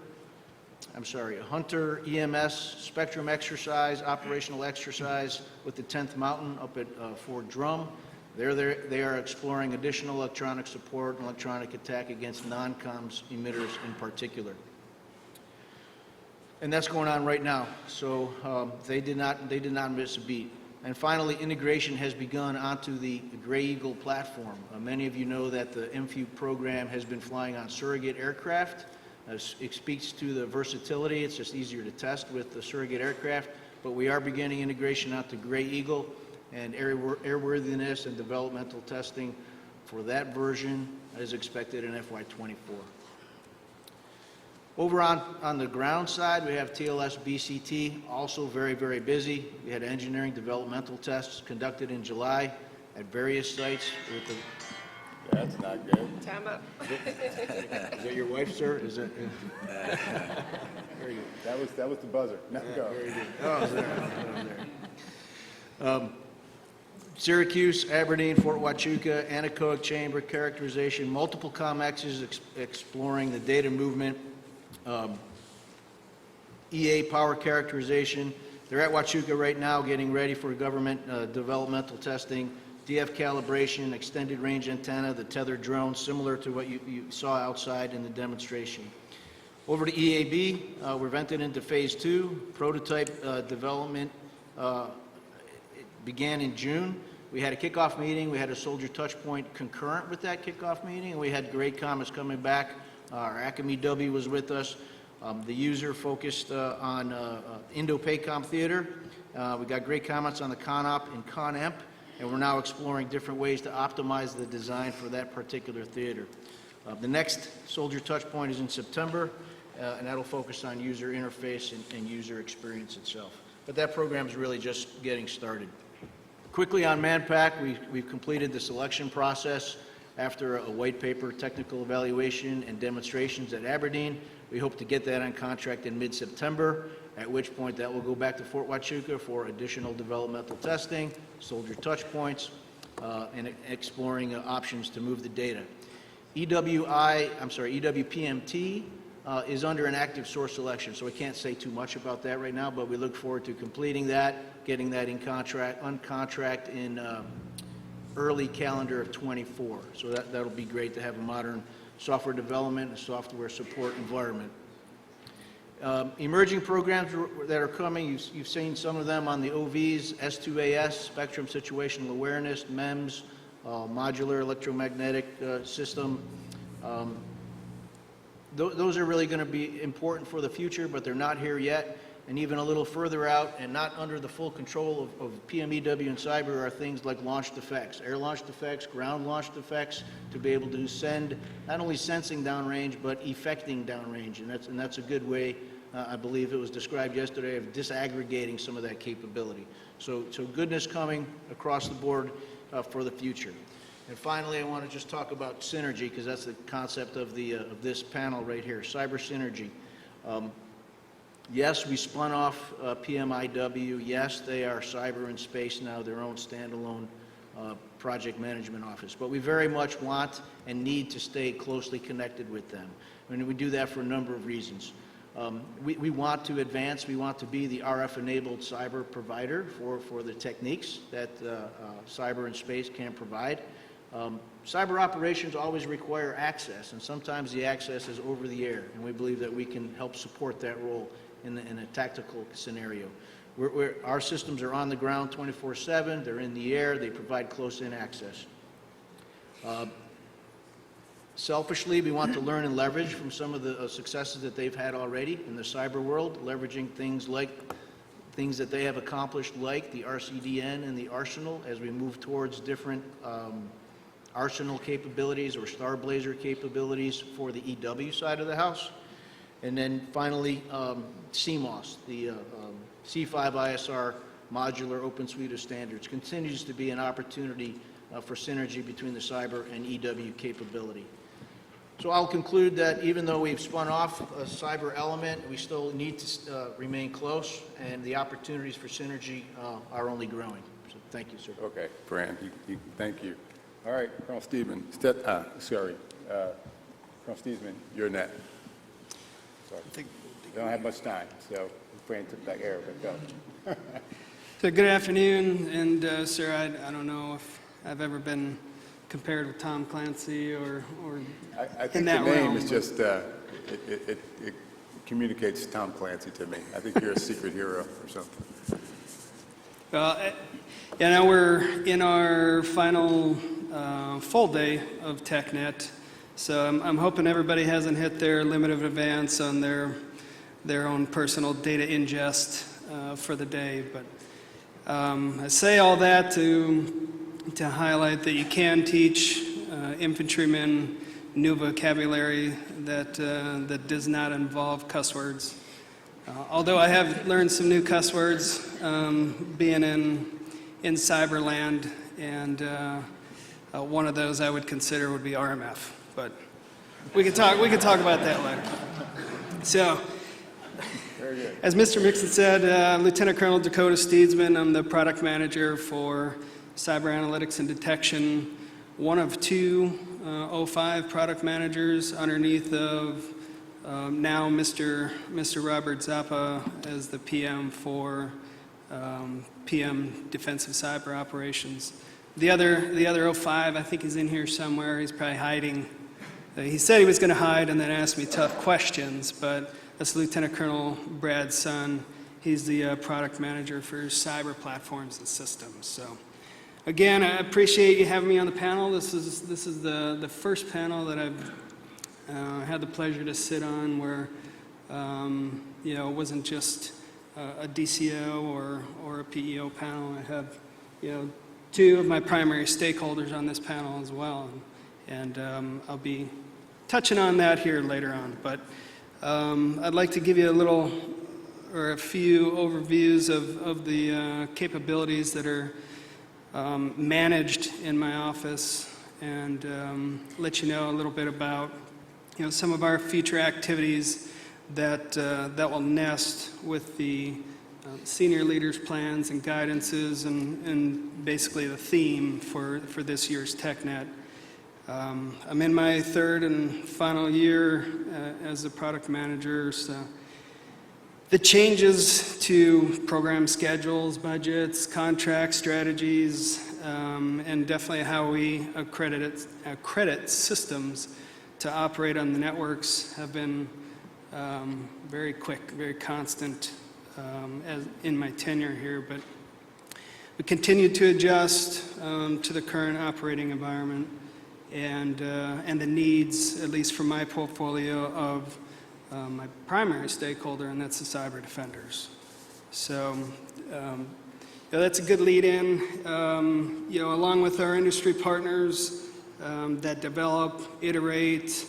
EMS spectrum exercise, operational exercise with the 10th Mountain up at Fort Drum. They are exploring additional electronic support and electronic attack against non-comms emitters in particular. And that's going on right now. So they did not miss a beat. And finally, integration has begun onto the Gray Eagle platform. Many of you know that the MFU program has been flying on surrogate aircraft. It speaks to the versatility. It's just easier to test with the surrogate aircraft. But we are beginning integration onto Gray Eagle, and airworthiness and developmental testing for that version is expected in FY24. Over on the ground side, we have TLS BCT, also very, very busy. We had engineering developmental tests conducted in July at various sites with the... That's not good. Time up. Is that your wife, sir? Is it? Very good. That was the buzzer. Now go. Very good. Oh, there. Syracuse, Aberdeen, Fort Huachuca, anechoic chamber characterization, multiple COMEXs exploring the data movement, EA power characterization. They're at Huachuca right now getting ready for government developmental testing, DF calibration, extended range antenna, the tethered drone, similar to what you saw outside in the demonstration. Over to EAB, we're entered into phase 2. Prototype development began in June. We had a kickoff meeting. We had a soldier touch point concurrent with that kickoff meeting, and we had great comments coming back. Our Acme W was with us. The user focused on Indo-PACOM theater. We got great comments on the ConOp and ConEmp, and we're now exploring different ways to optimize the design for that particular theater. The next soldier touch point is in September, and that'll focus on user interface and user experience itself. But that program is really just getting started. Quickly on Manpack, we've completed the selection process after a white paper technical evaluation and demonstrations at Aberdeen. We hope to get that on contract in mid-September, at which point that will go back to Fort Huachuca for additional developmental testing, soldier touch points, and exploring options to move the data. EWPMT is under an active source selection, so we can't say too much about that right now, but we look forward to completing that, getting that on contract in early calendar of 24. So that'll be great to have a modern software development and software support environment. Emerging programs that are coming, you've seen some of them on the OVs, S2AS, Spectrum Situational Awareness, MEMS, Modular Electromagnetic System. Those are really going to be important for the future, but they're not here yet. And even a little further out and not under the full control of PMEW and cyber are things like launched effects, air launched effects, ground launched effects, to be able to send not only sensing downrange, but effecting downrange. And that's a good way, I believe it was described yesterday, of disaggregating some of that capability. So goodness coming across the board for the future. And finally, I want to just talk about synergy, because that's the concept of this panel right here, cyber synergy. Yes, we spun off PMIW. Yes, they are cyber and space now, their own standalone project management office. But we very much want and need to stay closely connected with them. And we do that for a number of reasons. We want to advance. We want to be the RF-enabled cyber provider for the techniques that cyber and space can provide. Cyber operations always require access, and sometimes the access is over the air, and we believe that we can help support that role in a tactical scenario. Our systems are on the ground 24/7, they're in the air, they provide close-in access. Selfishly, we want to learn and leverage from some of the successes that they've had already in the cyber world, leveraging things that they have accomplished, like the RCDN and the Arsenal, as we move towards different Arsenal capabilities or Star Blazer capabilities for the EW side of the house. And then finally, CMOS, the C5ISR modular open suite of standards, continues to be an opportunity for synergy between the cyber and EW capability. So I'll conclude that even though we've spun off a cyber element, we still need to remain close, and the opportunities for synergy are only growing. So thank you, sir. Okay, Fran, thank you. All right, Colonel Steedman, Colonel Steedman, you're next. Sorry. We don't have much time, so Fran took back air, but go. So good afternoon, and sir, I don't know if I've ever been compared with Tom Clancy or I think in the that name realm, is just, it communicates Tom Clancy to me. I think you're a secret hero or something. Well, yeah, now we're in our final full day of TechNet, so I'm hoping everybody hasn't hit their limit of advance on their own personal data ingest for the day. But I say all that to highlight that you can teach infantrymen new vocabulary that does not involve cuss words. Although I have learned some new cuss words being in cyberland, and one of those I would consider would be RMF. But we can talk about that later. So, as Mr. Mixon said, Lieutenant Colonel Dakota Steedsman, I'm the product manager for cyber analytics and detection, one of two 05 product managers underneath of now Mr. Robert Zappa as the PM for PM Defensive Cyber Operations. The other 05, I think he's in here somewhere. He's probably hiding. He said he was going to hide and then ask me tough questions, but that's Lieutenant Colonel Brad's son. He's the product manager for cyber platforms and systems. So, again, I appreciate you having me on the panel. This is the first panel that I've had the pleasure to sit on where it wasn't just a DCO or a PEO panel. I have two of my primary stakeholders on this panel as well, and I'll be touching on that here later on. But I'd like to give you a few overviews of the capabilities that are managed in my office, and let you know a little bit about some of our future activities that will nest with the senior leaders' plans and guidances and basically the theme for this year's TechNet. I'm in my third and final year as a product manager, so the changes to program schedules, budgets, contracts, strategies, and definitely how we accredit systems to operate on the networks have been very quick, very constant as in my tenure here. But we continue to adjust to the current operating environment and the needs, at least for my portfolio, of my primary stakeholder, and that's the cyber defenders. So that's a good lead-in. Along with our industry partners that develop, iterate,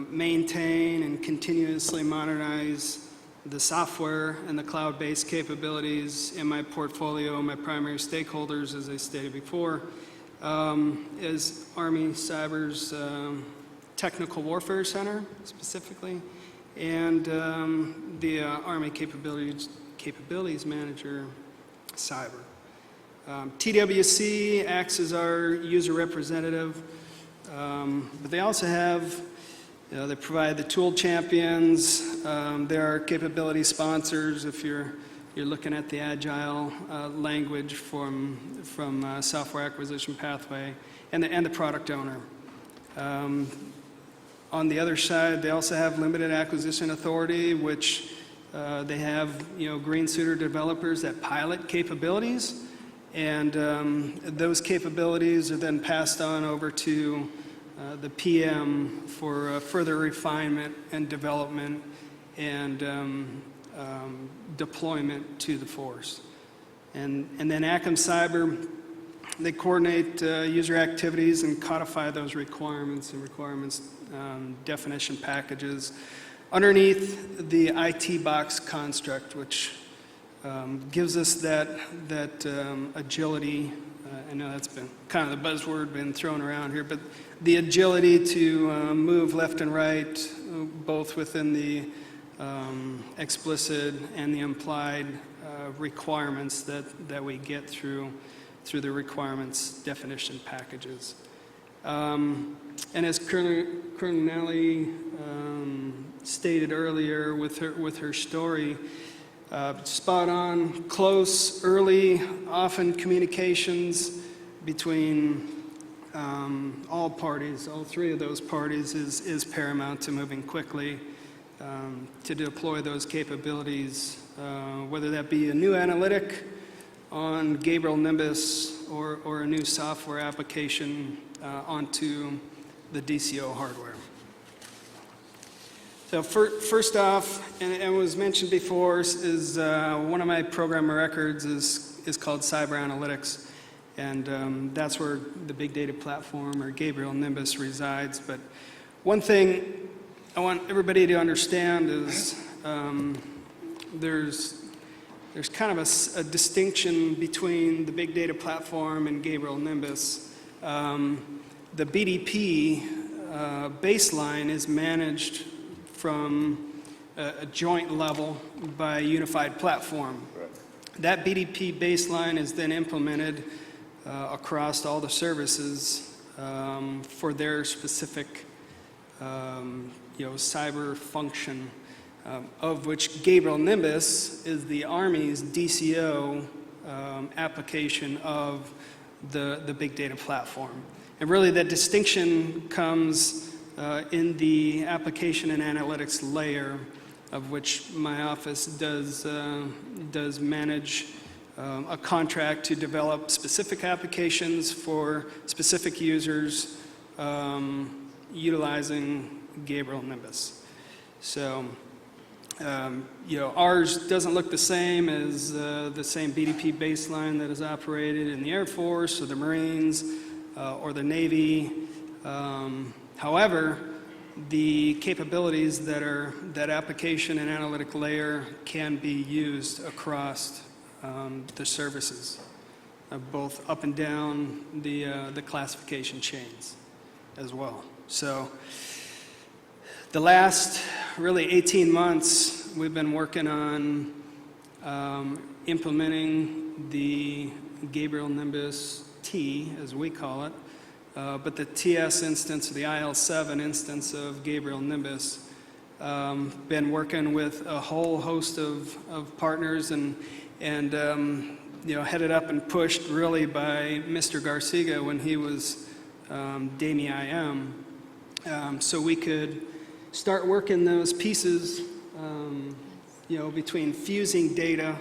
maintain, and continuously modernize the software and the cloud-based capabilities in my portfolio, my primary stakeholders, as I stated before, is Army Cyber's Technical Warfare Center, specifically, and the Army Capabilities Manager, Cyber. TWC acts as our user representative, but they also have, they provide the tool champions. There are capability sponsors if you're looking at the agile language from software acquisition pathway, and the product owner. On the other side, they also have limited acquisition authority, which they have green suitor developers that pilot capabilities, and those capabilities are then passed on over to the PM for further refinement and development and deployment to the force. And then ACM Cyber, they coordinate user activities and codify those requirements definition packages underneath the IT box construct, which gives us that agility. I know that's been kind of the buzzword been thrown around here, but the agility to move left and right, both within the explicit and the implied requirements that we get through the requirements definition packages. And as Colonel Nellie stated earlier with her story, spot on, close, early, often communications between all parties, all three of those parties is paramount to moving quickly to deploy those capabilities, whether that be a new analytic on Gabriel Nimbus or a new software application onto the DCO hardware. So first off, and it was mentioned before, is one of my program records is called Cyber Analytics, and that's where the big data platform or Gabriel Nimbus resides. But one thing I want everybody to understand is there's kind of a distinction between the big data platform and Gabriel Nimbus. The BDP baseline is managed from a joint level by a unified platform. Right. That BDP baseline is then implemented across all the services for their specific cyber function, of which Gabriel Nimbus is the Army's DCO application of the big data platform. And really that distinction comes in the application and analytics layer, of which my office does manage a contract to develop specific applications for specific users utilizing Gabriel Nimbus. So, ours doesn't look the same as the same BDP baseline that is operated in the Air Force or the Marines or the Navy. However, the capabilities that application and analytic layer can be used across the services, both up and down the classification chains as well. So the last really 18 months, we've been working on implementing the Gabriel Nimbus T, as we call it, but the TS instance, or the IL7 instance of Gabriel Nimbus. Been working with a whole host of partners and headed up and pushed really by Mr. Garciga when he was DAMI IM, so we could start working those pieces, between fusing data,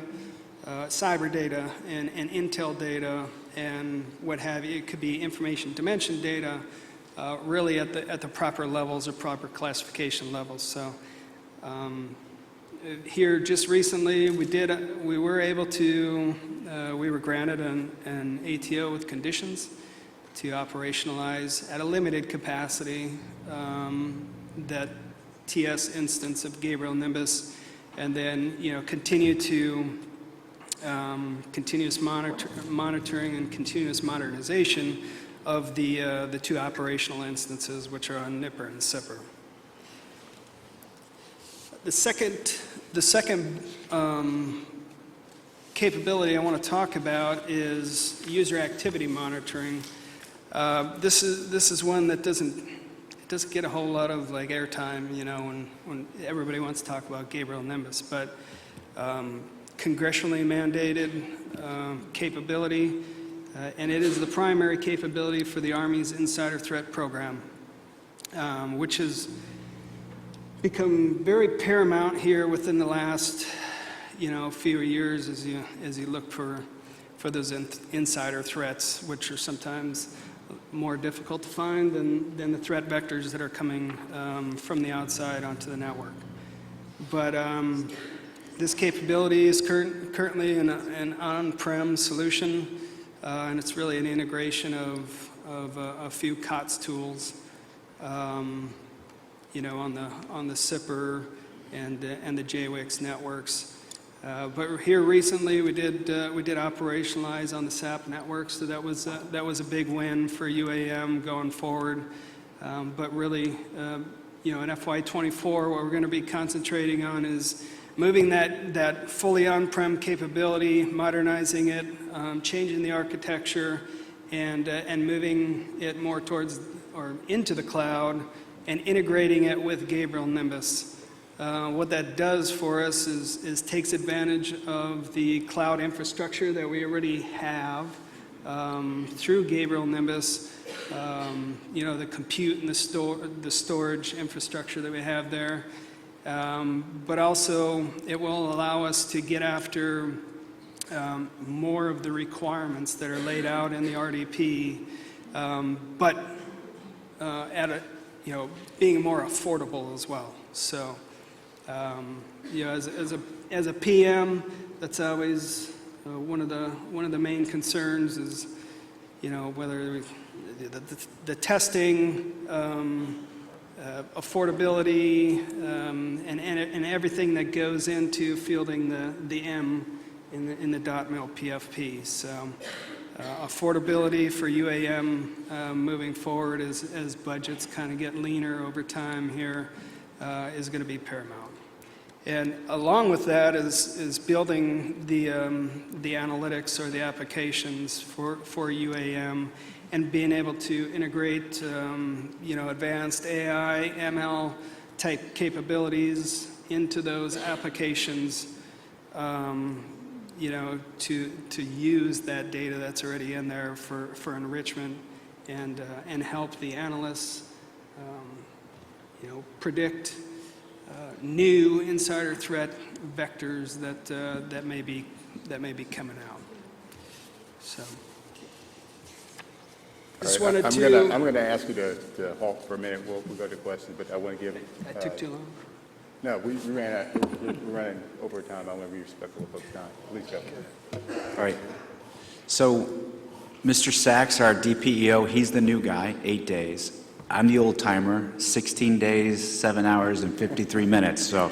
cyber data, and intel data, and what have you. It could be information dimension data, really at the proper levels or proper classification levels. So here just recently, we were able to, we were granted an ATO with conditions to operationalize at a limited capacity that TS instance of Gabriel Nimbus, and then continue to continuous monitoring and continuous modernization of the two operational instances, which are on NIPR and SIPR. The second capability I want to talk about is user activity monitoring. This is one that doesn't get a whole lot of airtime, when everybody wants to talk about Gabriel Nimbus, but congressionally mandated capability, and it is the primary capability for the Army's Insider Threat Program, which has become very paramount here within the last few years as you look for those insider threats, which are sometimes more difficult to find than the threat vectors that are coming from the outside onto the network. But this capability is currently an on-prem solution, and it's really an integration of a few COTS tools, on the SIPR and the JWICS networks. But here recently we did operationalize on the SAP network, so that was a big win for UAM going forward. But really, in FY24, what we're going to be concentrating on is moving that fully on-prem capability, modernizing it, changing the architecture, and moving it more towards or into the cloud, and integrating it with Gabriel Nimbus. What that does for us is takes advantage of the cloud infrastructure that we already have through Gabriel Nimbus, the compute and the storage infrastructure that we have there. But also, it will allow us to get after more of the requirements that are laid out in the RDP, but at being more affordable as well. So, as a PM, that's always one of the main concerns is, whether the testing, affordability, and everything that goes into fielding the M in the .mil PFP. So affordability for UAM moving forward as budgets kind of get leaner over time here is going to be paramount. And along with that is building the analytics or the applications for UAM and being able to integrate, advanced AI, ML type capabilities into those applications, to use that data that's already in there for enrichment and help the analysts, predict new insider threat vectors that may be coming out. So, just All right, wanted to. I'm gonna ask you to halt for a minute. We'll go to questions, but I want to give. I took too long. No, we ran out. We're running over time. I want to be respectful of folks' time. Please go. All right. So, Mr. Sachs, our DPEO, he's the new guy, 8 days. I'm the old timer, 16 days, 7 hours, and 53 minutes. So,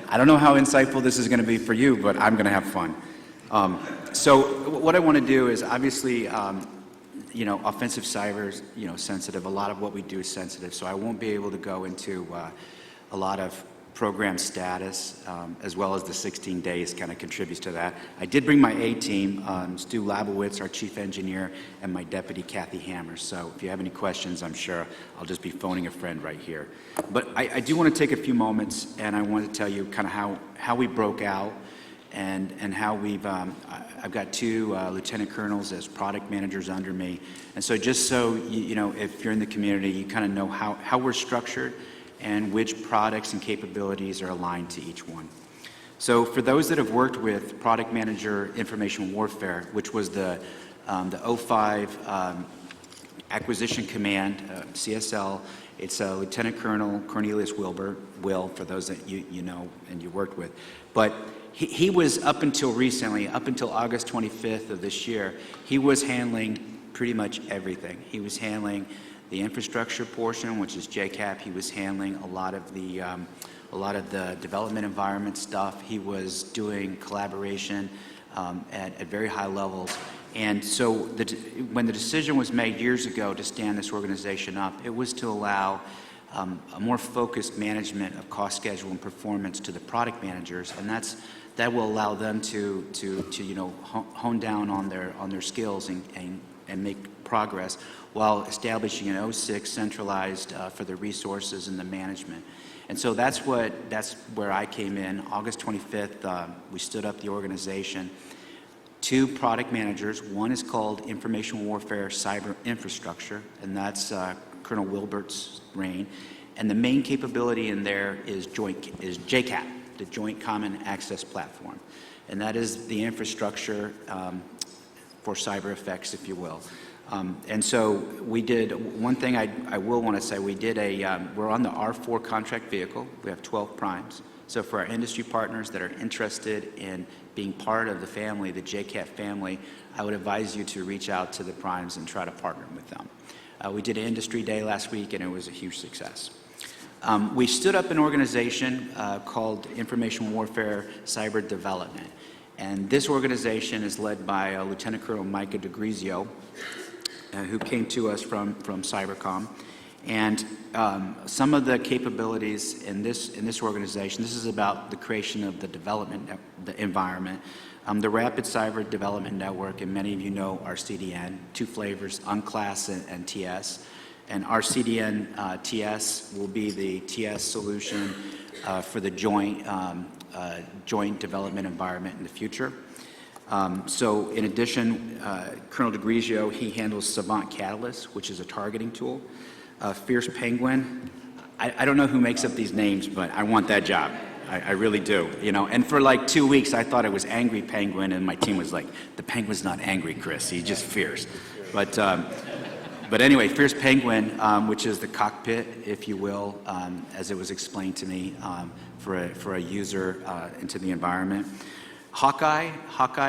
I don't know how insightful this is going to be for you, but I'm going to have fun. So, what I want to do is obviously, offensive cyber is, sensitive. A lot of what we do is sensitive. So, I won't be able to go into a lot of program status, as well as the 16 days kind of contributes to that. I did bring my A team, Stu Labowitz, our chief engineer, and my deputy, Kathy Hammers. So if you have any questions, I'm sure I'll just be phoning a friend right here. But I do want to take a few moments, and I want to tell you kind of how we broke out and how we've, I've got 2 lieutenant colonels as product managers under me. And so just so, if you're in the community, you kind of know how we're structured and which products and capabilities are aligned to each one. So for those that have worked with Product Manager Information Warfare, which was the 05 Acquisition Command, CSL, it's Lieutenant Colonel Cornelius Will, for those that you know and you worked with. But he was, up until recently, up until August 25th of this year, he was handling pretty much everything. He was handling the infrastructure portion, which is JCAP. He was handling a lot of the development environment stuff. He was doing collaboration at very high levels. And so when the decision was made years ago to stand this organization up, it was to allow a more focused management of cost, schedule, and performance to the product managers, and that will allow them to hone down on their skills and make progress, while establishing an 06 centralized for the resources and the management. And so that's where I came in. August 25th, we stood up the organization. 2 product managers. One is called Information Warfare Cyber Infrastructure, and that's Colonel Wilbert's reign. And the main capability in there is JCAP, the Joint Common Access Platform. And that is the infrastructure for cyber effects, if you will. And so we did, one thing I will want to say, we're on the R4 contract vehicle. We have 12 primes. So for our industry partners that are interested in being part of the family, the JCAP family, I would advise you to reach out to the primes and try to partner with them. We did an industry day last week, and it was a huge success. We stood up an organization called Information Warfare Cyber Development. And this organization is led by Lieutenant Colonel Micah DeGrizio, who came to us from Cybercom. And some of the capabilities in this organization, this is about the creation of the development the environment, the Rapid Cyber Development Network, and many of you know our CDN, 2 flavors, UNCLAS and TS. And our CDN TS will be the TS solution for the joint development environment in the future. So in addition, Colonel DeGrizio, he handles Savant Catalyst, which is a targeting tool. Fierce Penguin, I don't know who makes up these names, but I want that job. I really do, And for like 2 weeks, I thought it was Angry Penguin, and my team was like, the Penguin's not angry, Chris. He's just fierce. But anyway, Fierce Penguin, which is the cockpit, if you will, as it was explained to me, for a user into the environment. Hawkeye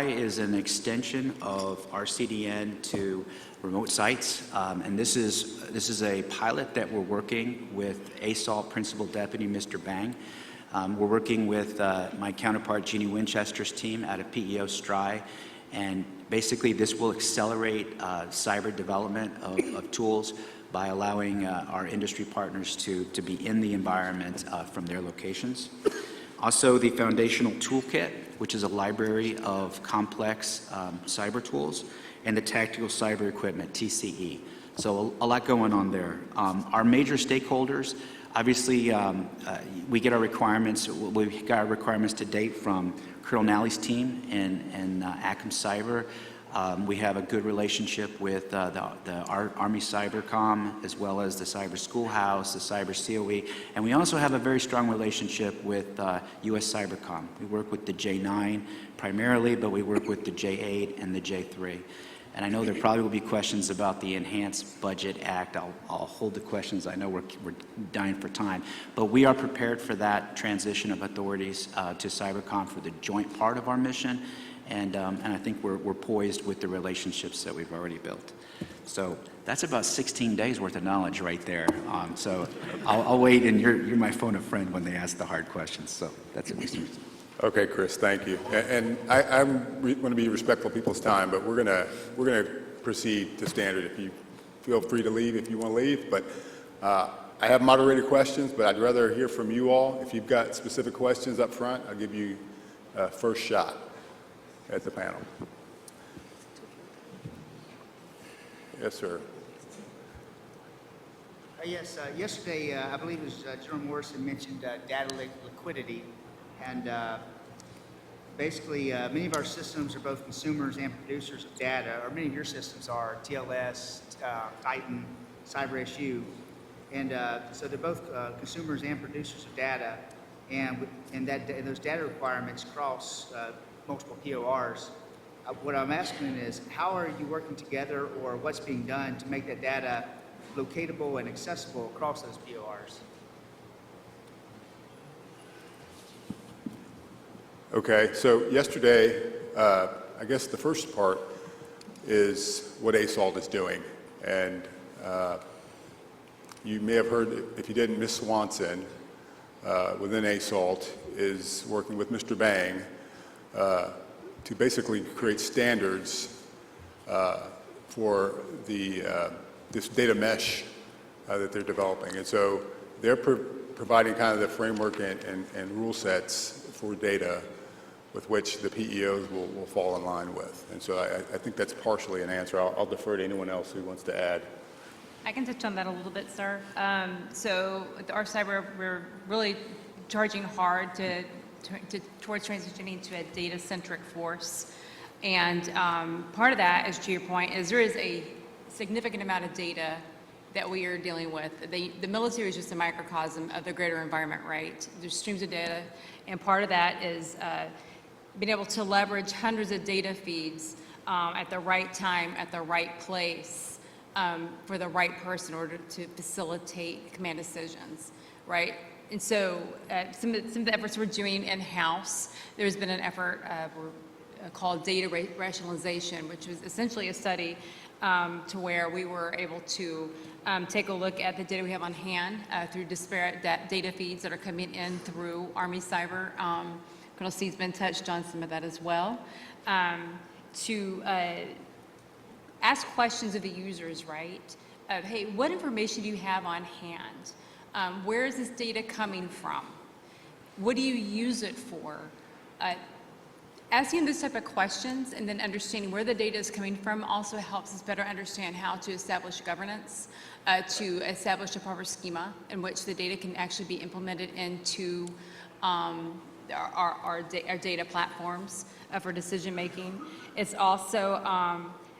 is an extension of our CDN to remote sites, and this is a pilot that we're working with ASALT Principal Deputy Mr. Bang. We're working with my counterpart Jeannie Winchester's team out of PEO STRI, and basically this will accelerate cyber development of tools by allowing our industry partners to be in the environment from their locations. Also, the Foundational Toolkit, which is a library of complex cyber tools, and the Tactical Cyber Equipment, TCE. So a lot going on there. Our major stakeholders, obviously, we get our requirements. We got our requirements to date from Colonel Nally's team in ACM Cyber. We have a good relationship with the Army Cybercom, as well as the Cyber Schoolhouse, the Cyber COE, and we also have a very strong relationship with U.S. Cybercom. We work with the J9 primarily, but we work with the J8 and the J3. And I know there probably will be questions about the Enhanced Budget Act. I'll hold the questions. I know we're dying for time. But we are prepared for that transition of authorities to Cybercom for the joint part of our mission. And I think we're poised with the relationships that we've already built. So that's about 16 days worth of knowledge right there. So I'll wait, and you're my phone a friend when they ask the hard questions. So that's it, Mr. Okay, Chris, thank you. And I want to be respectful of people's time, but we're gonna proceed to standard. If you feel free to leave if you want to leave, but I have moderated questions, but I'd rather hear from you all. If you've got specific questions up front, I'll give you first shot at the panel. Yes, sir. Yes, yesterday, I believe it was General Morrison mentioned data liquidity, and basically many of our systems are both consumers and producers of data, or many of your systems are, TLS, Titan, CyberSU, and so they're both consumers and producers of data, and those data requirements cross multiple PORs. What I'm asking is, how are you working together, or what's being done to make that data locatable and accessible across those PORs? Okay, so yesterday, I guess the first part is what ASALT is doing. And you may have heard, if you didn't, Ms. Swanson within ASALT is working with Mr. Bang to basically create standards for this data mesh that they're developing. And so they're providing kind of the framework and rule sets for data with which the PEOs will fall in line with. And so I think that's partially an answer. I'll defer to anyone else who wants to add. I can touch on that a little bit, sir. So with our cyber, we're really charging hard towards transitioning to a data-centric force. And part of that, as to your point, is there is a significant amount of data that we are dealing with. The military is just a microcosm of the greater environment, right? There's streams of data, and part of that is being able to leverage hundreds of data feeds at the right time, at the right place, for the right person in order to facilitate command decisions, right? And so some of the efforts we're doing in-house, there's been an effort called data rationalization, which was essentially a study to where we were able to take a look at the data we have on hand through disparate data feeds that are coming in through Army Cyber. Colonel Seedsman touched on some of that as well. To ask questions of the users, right? Of, hey, what information do you have on hand? Where is this data coming from? What do you use it for? Asking this type of questions and then understanding where the data is coming from also helps us better understand how to establish governance, to establish a proper schema in which the data can actually be implemented into our data platforms for decision making. It's also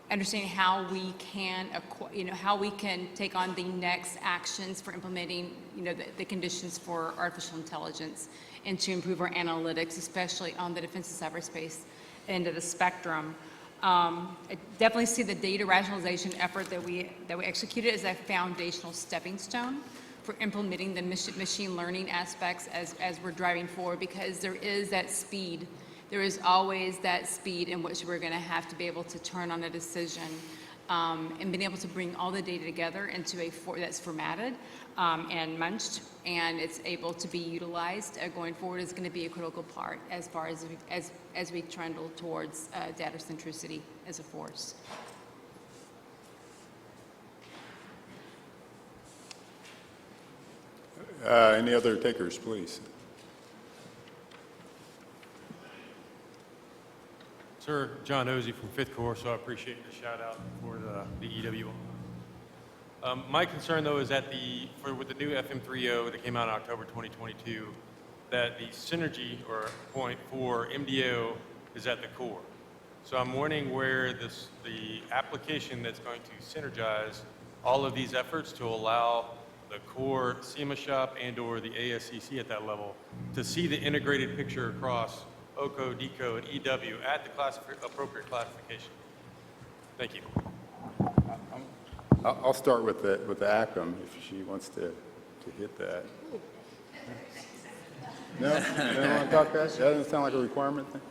understanding how we can, how we can take on the next actions for implementing, the conditions for artificial intelligence, and to improve our analytics, especially on the defensive cyberspace end of the spectrum. I definitely see the data rationalization effort that we executed as a foundational stepping stone for implementing the machine learning aspects as we're driving forward, because there is that speed. There is always that speed in which we're going to have to be able to turn on a decision, and being able to bring all the data together into that's formatted and munched, and it's able to be utilized going forward is going to be a critical part as far as we trundle towards data centricity as a force. Any other takers, please? Sir, John Hosey from 5th Corps, so I appreciate the shout out for the EW. My concern though is that with the new FM30 that came out in October 2022, that the synergy or point for MDO is at the core. So I'm wondering where the application that's going to synergize all of these efforts to allow the core SEMA shop and or the ASCC at that level to see the integrated picture across OCO, DECO, and EW at the appropriate classification. Thank you. I'll start with the ACM if she wants to hit that. No? They don't want to talk that? That doesn't sound like a requirement thing?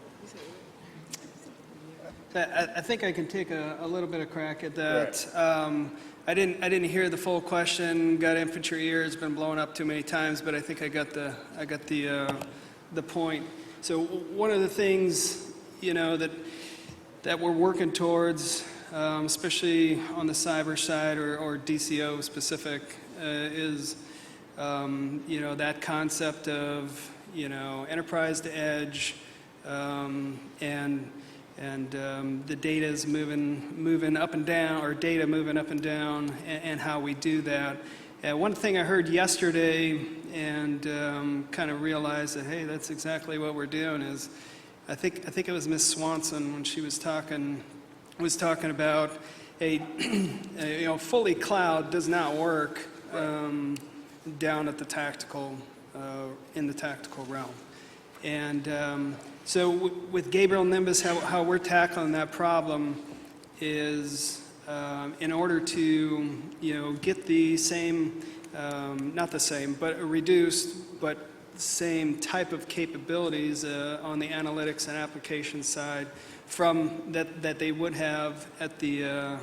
I think I can take a little bit of crack at that. Right. I didn't hear the full question. Got infantry ear. It's been blown up too many times, but I think I got the point. So one of the things that we're working towards, especially on the cyber side or DCO specific, is that concept of enterprise to edge, and the data is moving up and down, or data moving up and down, and how we do that. One thing I heard yesterday and kind of realized that, hey, that's exactly what we're doing is, I think it was Miss Swanson when she was talking about fully cloud does not work down at the tactical, in the tactical realm. And so with Gabriel Nimbus, how we're tackling that problem is in order to get the same, not the same, but reduced, but same type of capabilities on the analytics and application side from that they would have at the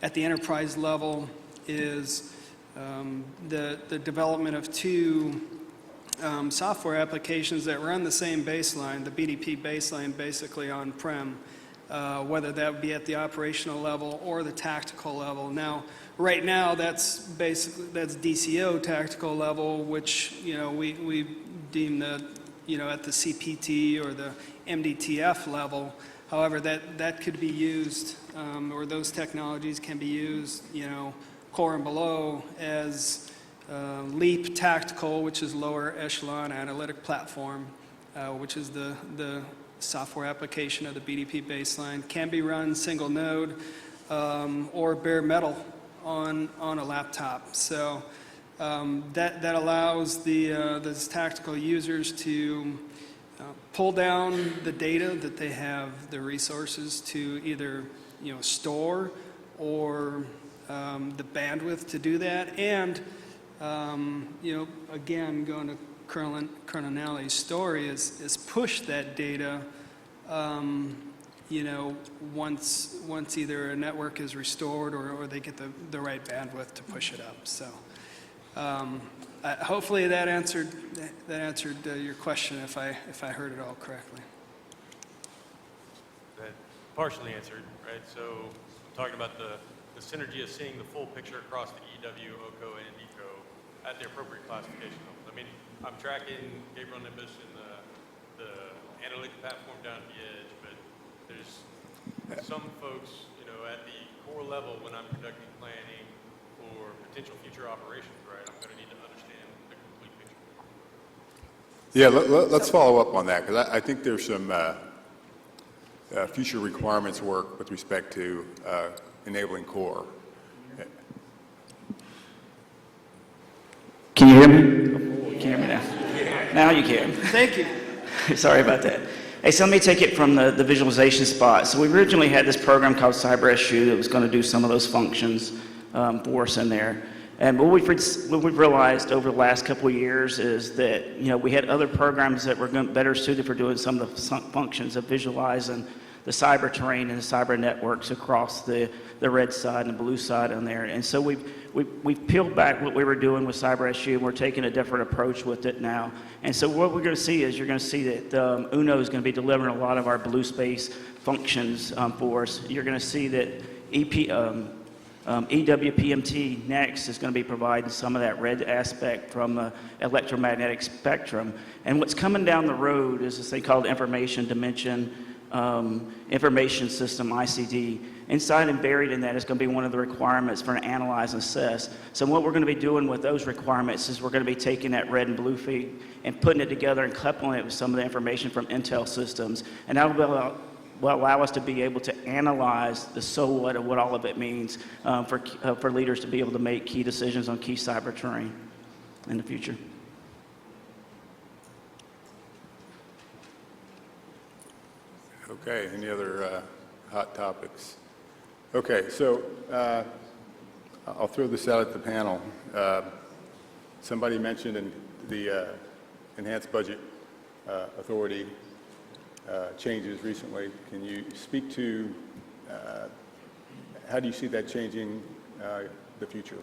enterprise level is the development of two software applications that run the same baseline, the BDP baseline, basically on-prem, whether that would be at the operational level or the tactical level. Now, right now, that's DCO tactical level, which we deem the at the CPT or the MDTF level. However, that could be used, or those technologies can be used, core and below as LEAP Tactical, which is lower echelon analytic platform, which is the software application of the BDP baseline, can be run single node or bare metal on a laptop. So that allows those tactical users to pull down the data that they have the resources to either store or the bandwidth to do that, and again, going to Colonel Nally's story is push that data, once either a network is restored or they get the right bandwidth to push it up. So hopefully that answered your question if I heard it all correctly. That partially answered, right? So I'm talking about the synergy of seeing the full picture across the EW, OCO, and DECO at the appropriate classification levels. I mean, I'm tracking Gabriel Nimbus and the analytic platform down at the edge, but there's some folks, at the core level when I'm conducting planning for potential future operations, right, I'm going to need to understand the complete picture. Yeah, let's follow up on that, because I think there's some future requirements work with respect to enabling core. Can you hear me? Can you hear me now? Now you can. Thank you. Sorry about that. Hey, so let me take it from the visualization spot. So we originally had this program called CyberSU that was going to do some of those functions for us in there. And what we've realized over the last couple of years is that we had other programs that were better suited for doing some of the functions of visualizing the cyber terrain and the cyber networks across the red side and the blue side on there. And so we've peeled back what we were doing with CyberSU, and we're taking a different approach with it now. And so what we're going to see is you're going to see that UNO is going to be delivering a lot of our blue space functions for us. You're going to see that EWPMT next is going to be providing some of that red aspect from the electromagnetic spectrum. And what's coming down the road is this thing called information dimension information system, ICD. Inside and buried in that is going to be one of the requirements for an analyze and assess. So what we're going to be doing with those requirements is we're going to be taking that red and blue feed and putting it together and coupling it with some of the information from Intel systems. And that will allow us to be able to analyze the so what and what all of it means for leaders to be able to make key decisions on key cyber terrain in the future. Okay, any other hot topics? Okay, so I'll throw this out at the panel. Somebody mentioned in the Enhanced Budget Authority changes recently. Can you speak to how do you see that changing the future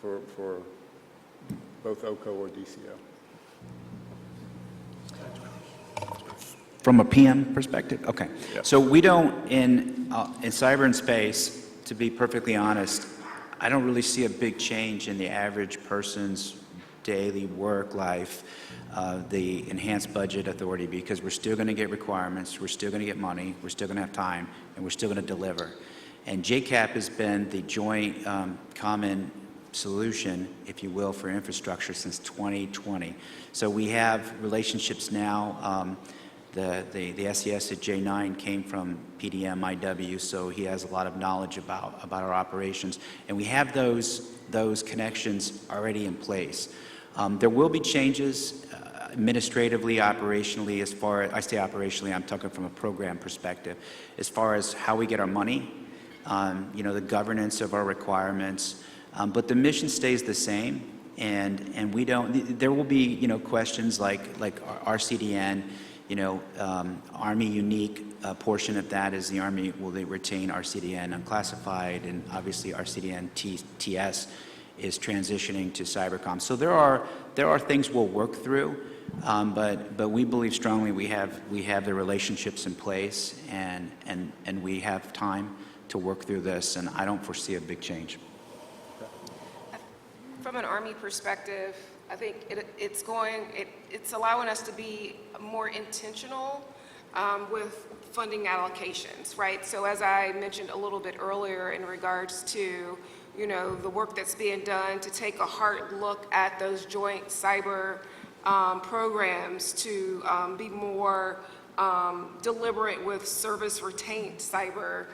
for both OCO or DCO? From a PM perspective? Okay. Yep. So we don't, in cyber and space, to be perfectly honest, I don't really see a big change in the average person's daily work life, the Enhanced Budget Authority, because we're still going to get requirements, we're still going to get money, we're still going to have time, and we're still going to deliver. And JCAP has been the joint common solution, if you will, for infrastructure since 2020. So we have relationships now. The SES at J9 came from PDM IW, so he has a lot of knowledge about our operations. And we have those connections already in place. There will be changes administratively, operationally, as far as, I say operationally, I'm talking from a program perspective, as far as how we get our money, the governance of our requirements, but the mission stays the same, and we don't, there will be, questions like RCDN, Army unique portion of that is the Army, will they retain RCDN unclassified, and obviously RCDN TS is transitioning to Cybercom. So there are things we'll work through, but we believe strongly we have the relationships in place, and we have time to work through this, and I don't foresee a big change. From an Army perspective, I think it's allowing us to be more intentional with funding allocations, right? So as I mentioned a little bit earlier in regards to, the work that's being done to take a hard look at those joint cyber programs to be more deliberate with service retained cyber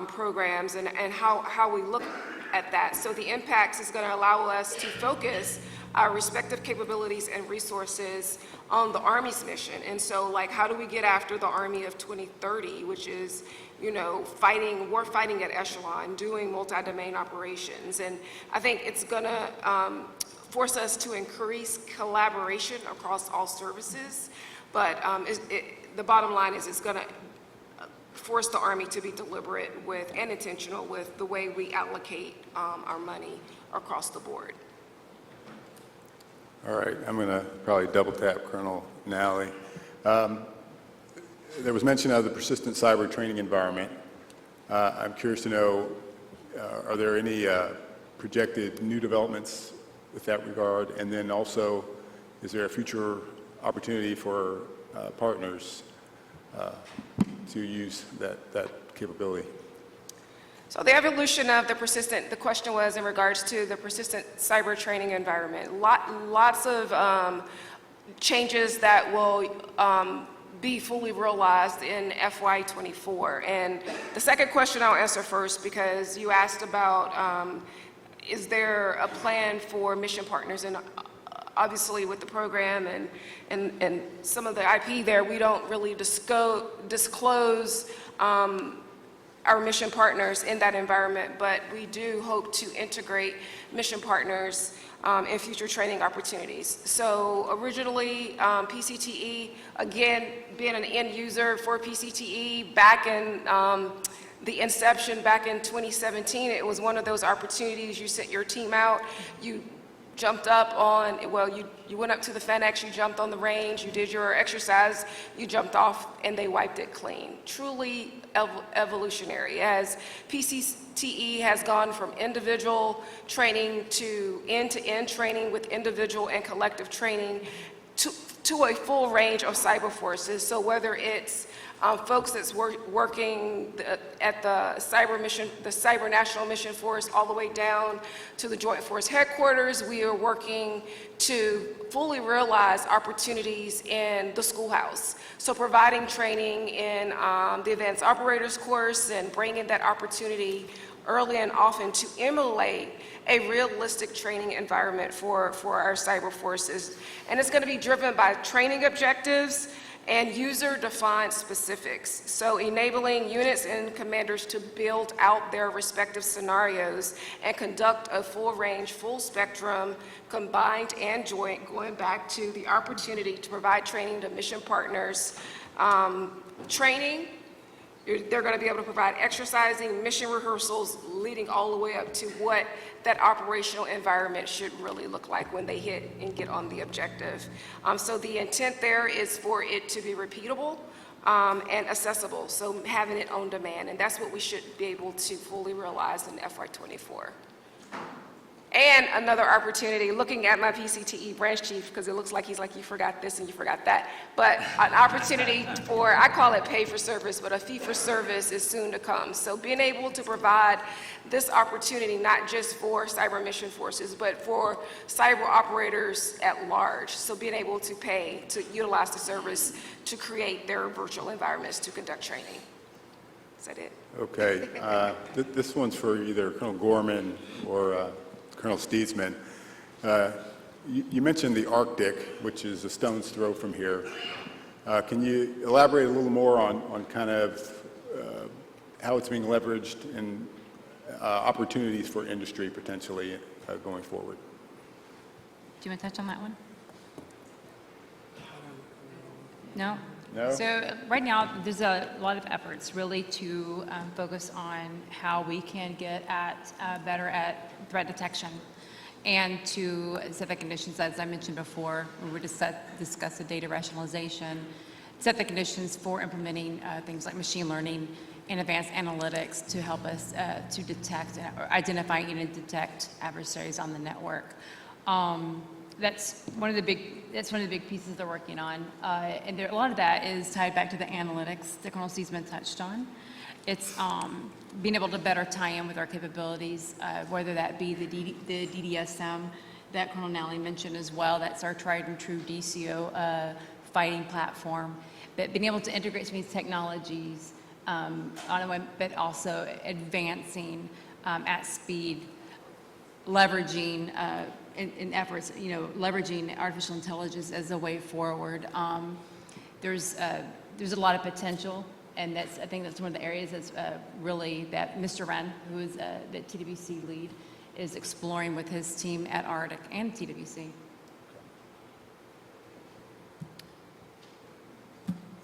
programs and how we look at that. So the impacts is going to allow us to focus our respective capabilities and resources on the Army's mission. And so, how do we get after the Army of 2030, which is, war fighting at echelon, doing multi-domain operations. And I think it's going to force us to increase collaboration across all services. But the bottom line is it's going to force the Army to be deliberate and intentional with the way we allocate our money across the board. All right, I'm going to probably double tap Colonel Nally. There was mention of the persistent cyber training environment. I'm curious to know, are there any projected new developments with that regard? And then also, is there a future opportunity for partners to use that capability? So the evolution of the question was in regards to the persistent cyber training environment. Lots of changes that will be fully realized in FY24. And the second question I'll answer first, because you asked about is there a plan for mission partners? And obviously with the program and some of the IP there, we don't really disclose our mission partners in that environment, but we do hope to integrate mission partners in future training opportunities. So originally, PCTE, again, being an end user for PCTE back in the inception back in 2017, it was one of those opportunities. You sent your team out, you jumped up on, you went up to the FENX, you jumped on the range, you did your exercise, you jumped off, and they wiped it clean. Truly evolutionary, as PCTE has gone from individual training to end-to-end training with individual and collective training to a full range of cyber forces. So whether it's folks that's working at the Cyber National Mission Force, all the way down to the Joint Force Headquarters. We are working to fully realize opportunities in the schoolhouse. So providing training in the Advanced Operators course and bringing that opportunity early and often to emulate a realistic training environment for our cyber forces. And it's going to be driven by training objectives and user-defined specifics. So enabling units and commanders to build out their respective scenarios and conduct a full range, full spectrum, combined and joint, going back to the opportunity to provide training to mission partners. Training, they're going to be able to provide exercising, mission rehearsals, leading all the way up to what that operational environment should really look like when they hit and get on the objective. So the intent there is for it to be repeatable and accessible, so having it on demand, and that's what we should be able to fully realize in FY24. And another opportunity, looking at my PCTE branch chief, because it looks like he's like, you forgot this and you forgot that, but an opportunity for, I call it pay for service, but a fee for service is soon to come. So being able to provide this opportunity, not just for cyber mission forces, but for cyber operators at large. So being able to pay, to utilize the service to create their virtual environments to conduct training. Is that it? Okay. This one's for either Colonel Gorman or Colonel Steedsman. You mentioned the Arctic, which is a stone's throw from here. Can you elaborate a little more on kind of how it's being leveraged and opportunities for industry potentially going forward? Do you want to touch on that one? No? No? So right now, there's a lot of efforts really to focus on how we can get better at threat detection and to set the conditions, as I mentioned before, we were to discuss the data rationalization, set the conditions for implementing things like machine learning and advanced analytics to help us to detect or identify and detect adversaries on the network. That's one of the big pieces they're working on, and a lot of that is tied back to the analytics that Colonel Steedsman touched on. It's being able to better tie in with our capabilities, whether that be the DDSM that Colonel Nally mentioned as well. That's our tried and true DCO fighting platform. But being able to integrate some of these technologies but also advancing at speed, leveraging in efforts, leveraging artificial intelligence as a way forward. There's a lot of potential, and I think that's one of the areas that's really that Mr. Wren, who is the TWC lead, is exploring with his team at Arctic and TWC.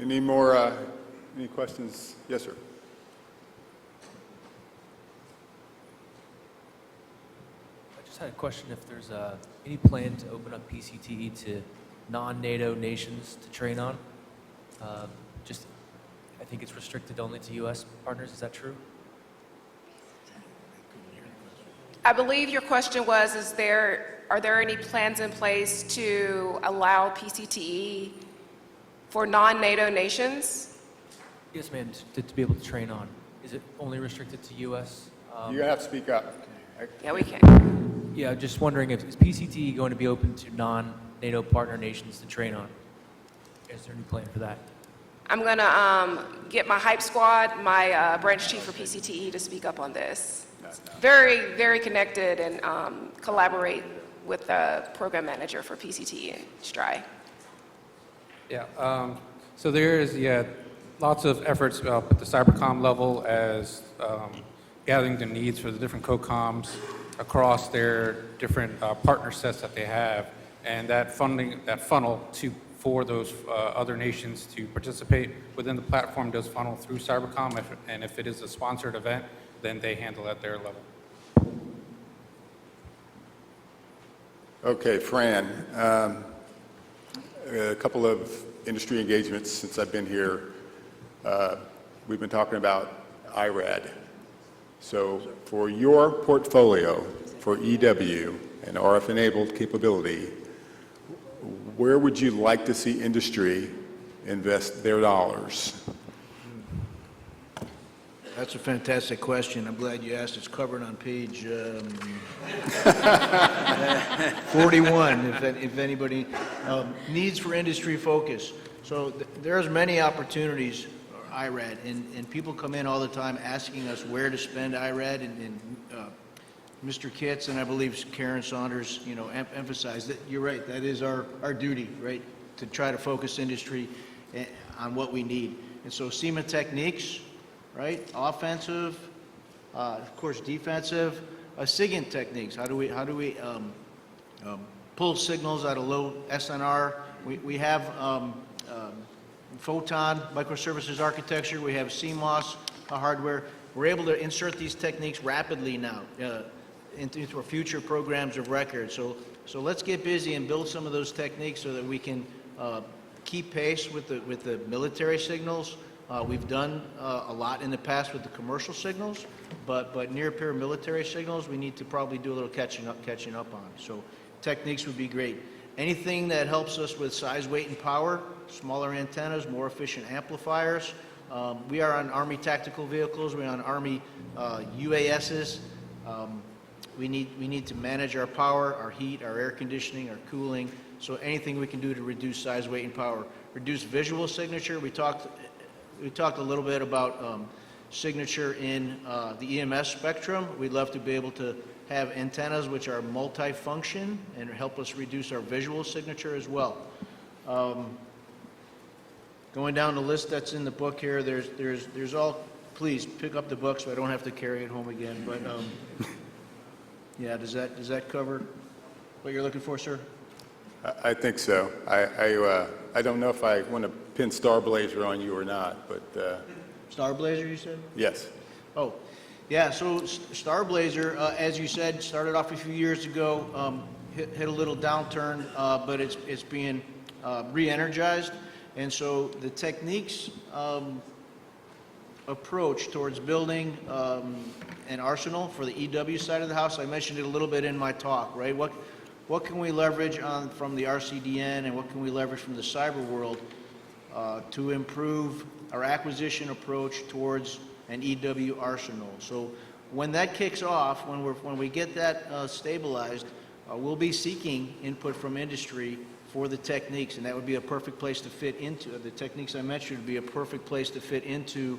Any questions? Yes, sir. I had a question if there's any plan to open up PCTE to non-NATO nations to train on. I think it's restricted only to U.S. partners. Is that true? I believe your question was, are there any plans in place to allow PCTE for non-NATO nations? Yes, ma'am, to be able to train on. Is it only restricted to U.S.? You're going to have to speak up. Yeah, we can. Yeah, just wondering, is PCTE going to be open to non-NATO partner nations to train on? Is there any plan for that? I'm going to get my hype squad, my branch chief for PCTE, to speak up on this. Very, very connected and collaborate with the program manager for PCTE and STRI. Yeah, so there is, lots of efforts at the cybercom level as gathering the needs for the different COCOMs across their different partner sets that they have, and that funding, that funnel for those other nations to participate within the platform does funnel through cybercom, and if it is a sponsored event, then they handle at their level. Okay, Fran, a couple of industry engagements since I've been here. We've been talking about IRAD. So for your portfolio for EW and RF-enabled capability, where would you like to see industry invest their dollars? That's a fantastic question. I'm glad you asked. It's covered on page 41, if anybody, needs for industry focus. So there's many opportunities, IRAD, and people come in all the time asking us where to spend IRAD, and Mr. Kitts and I believe Karen Saunders, emphasized that you're right. That is our duty, right, to try to focus industry on what we need. And so SEMA techniques, right, offensive, of course defensive, SIGINT techniques. How do we pull signals out of low SNR? We have photon microservices architecture. We have CMOS hardware. We're able to insert these techniques rapidly now into our future programs of record. So let's get busy and build some of those techniques so that we can keep pace with the military signals. We've done a lot in the past with the commercial signals, but near-peer military signals, we need to probably do a little catching up on. So techniques would be great. Anything that helps us with size, weight, and power, smaller antennas, more efficient amplifiers. We are on Army tactical vehicles. We're on Army UASs. We need to manage our power, our heat, our air conditioning, our cooling. So anything we can do to reduce size, weight, and power. Reduce visual signature. We talked a little bit about signature in the EMS spectrum. We'd love to be able to have antennas which are multi-function and help us reduce our visual signature as well. Going down the list that's in the book here, there's all. Please pick up the book so I don't have to carry it home again. But yeah, does that cover what you're looking for, sir? I think so. I don't know if I want to pin Star Blazer on you or not, but Star Blazer, you said? yes. Oh, yeah. So Star Blazer, as you said, started off a few years ago, hit a little downturn, but it's being re-energized, and so the techniques approach towards building an arsenal for the EW side of the house. I mentioned it a little bit in my talk, right? What can we leverage from the RCDN, and what can we leverage from the cyber world to improve our acquisition approach towards an EW arsenal? So when that kicks off, when we get that stabilized, we'll be seeking input from industry for the techniques, and that would be a perfect place to fit into the techniques I mentioned. Would be a perfect place to fit into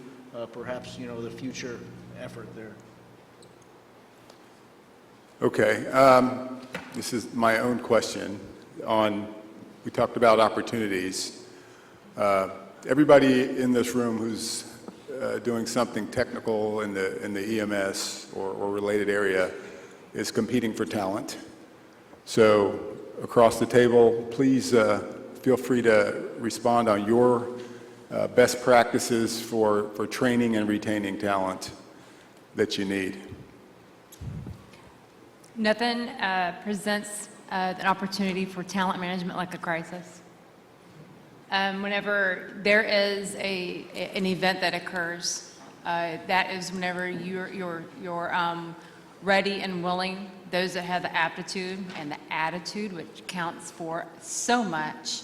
perhaps the future effort there. Okay. This is my own question we talked about opportunities. Everybody in this room who's doing something technical in the EMS or related area is competing for talent. So across the table, please feel free to respond on your best practices for training and retaining talent that you need. Nothing presents an opportunity for talent management like a crisis. Whenever there is an event that occurs, that is whenever you're ready and willing. Those that have the aptitude and the attitude, which counts for so much,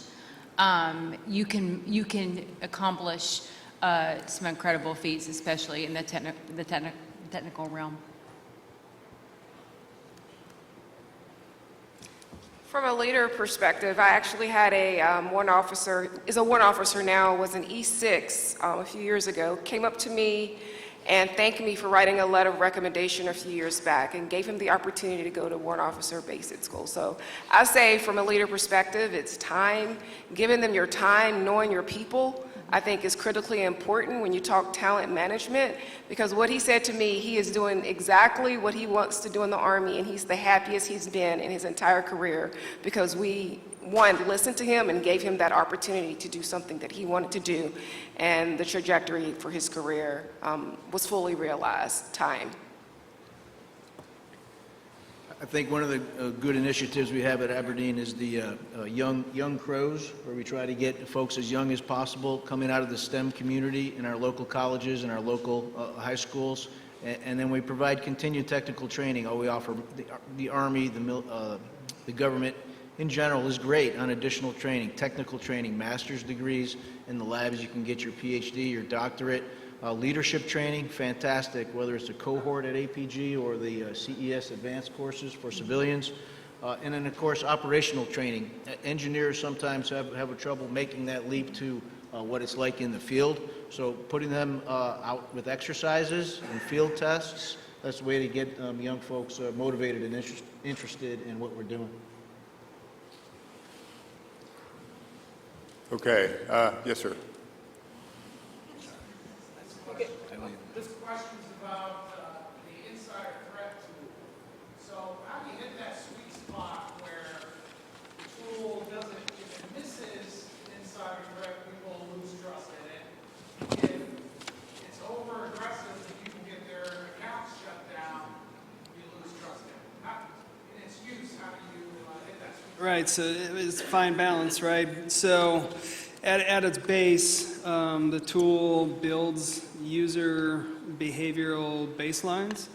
you can accomplish some incredible feats, especially in the technical realm. From a leader perspective, I actually had one officer now, was an E6 a few years ago, came up to me and thanked me for writing a letter of recommendation a few years back and gave him the opportunity to go to warrant officer basic school. So I say from a leader perspective, it's time, giving them your time, knowing your people, I think is critically important when you talk talent management, because what he said to me, he is doing exactly what he wants to do in the Army, and he's the happiest he's been in his entire career because we, one, listened to him and gave him that opportunity to do something that he wanted to do, and the trajectory for his career was fully realized. Time. I think one of the good initiatives we have at Aberdeen is the Young Crows, where we try to get folks as young as possible coming out of the STEM community in our local colleges and our local high schools, and then we provide continued technical training. We offer the Army, the government in general is great on additional training, technical training, master's degrees in the labs. You can get your PhD, your doctorate. Leadership training, fantastic, whether it's the cohort at APG or the CES advanced courses for civilians. And then, of course, operational training. Engineers sometimes have trouble making that leap to what it's like in the field. So putting them out with exercises and field tests, that's the way to get young folks motivated and interested in what we're doing. Okay, yes, sir. This question's about the insider threat tool. So how do you hit that sweet spot where the tool doesn't, if it misses insider threat, people lose trust in it. If it's over aggressive and people get their accounts shut down, you lose trust in it. In its use, how do you hit that sweet spot? Right, so it's a fine balance, right? So at its base, the tool builds user behavioral baselines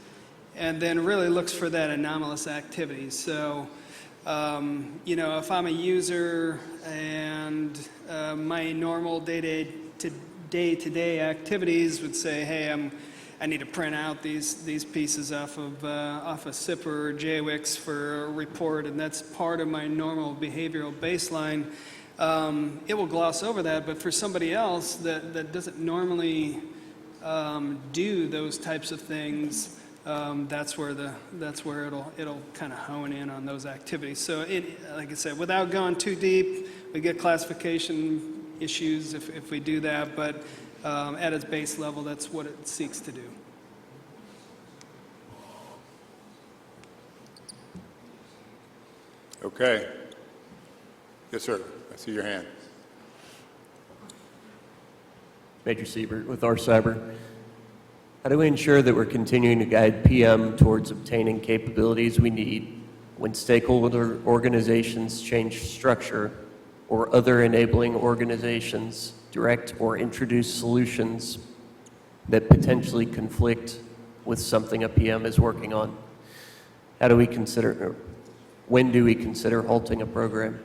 and then really looks for that anomalous activity. So, if I'm a user and my normal day-to-day activities would say, hey, I need to print out these pieces off of SIPR or JWIX for a report, and that's part of my normal behavioral baseline. It will gloss over that, but for somebody else that doesn't normally do those types of things, that's where it'll kind of hone in on those activities. So like I said, without going too deep, we get classification issues if we do that, but at its base level, that's what it seeks to do. Okay. Yes, sir. I see your hand. Major Siebert with our Cyber. How do we ensure that we're continuing to guide PM towards obtaining capabilities we need when stakeholder organizations change structure or other enabling organizations direct or introduce solutions that potentially conflict with something a PM is working on? How do we consider, when do we consider halting a program?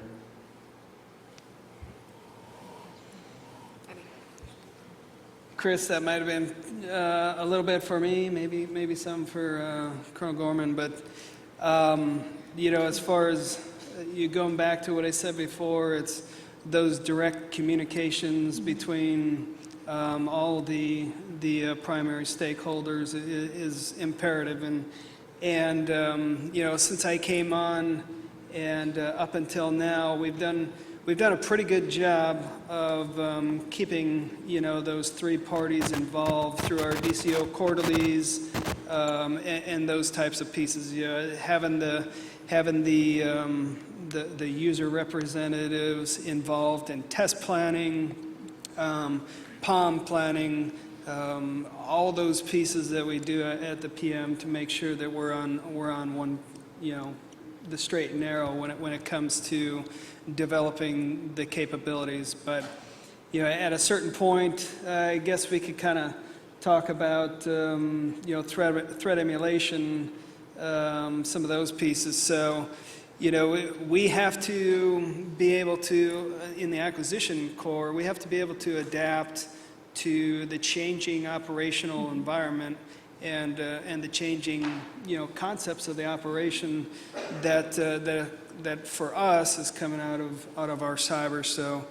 Chris, that might have been a little bit for me, maybe some for Colonel Gorman, but as far as you going back to what I said before, it's those direct communications between all the primary stakeholders is imperative, and since I came on and up until now, we've done a pretty good job of keeping, those three parties involved through our DCO quarterlies and those types of pieces. Having the user representatives involved in test planning, POM planning, all those pieces that we do at the PM to make sure that we're on one, the straight and narrow when it comes to developing the capabilities. But at a certain point, I guess we could kind of talk about threat emulation, some of those pieces. So we have to be able to, in the acquisition core, we have to be able to adapt to the changing operational environment and the changing concepts of the operation that for us is coming out of our cyber. So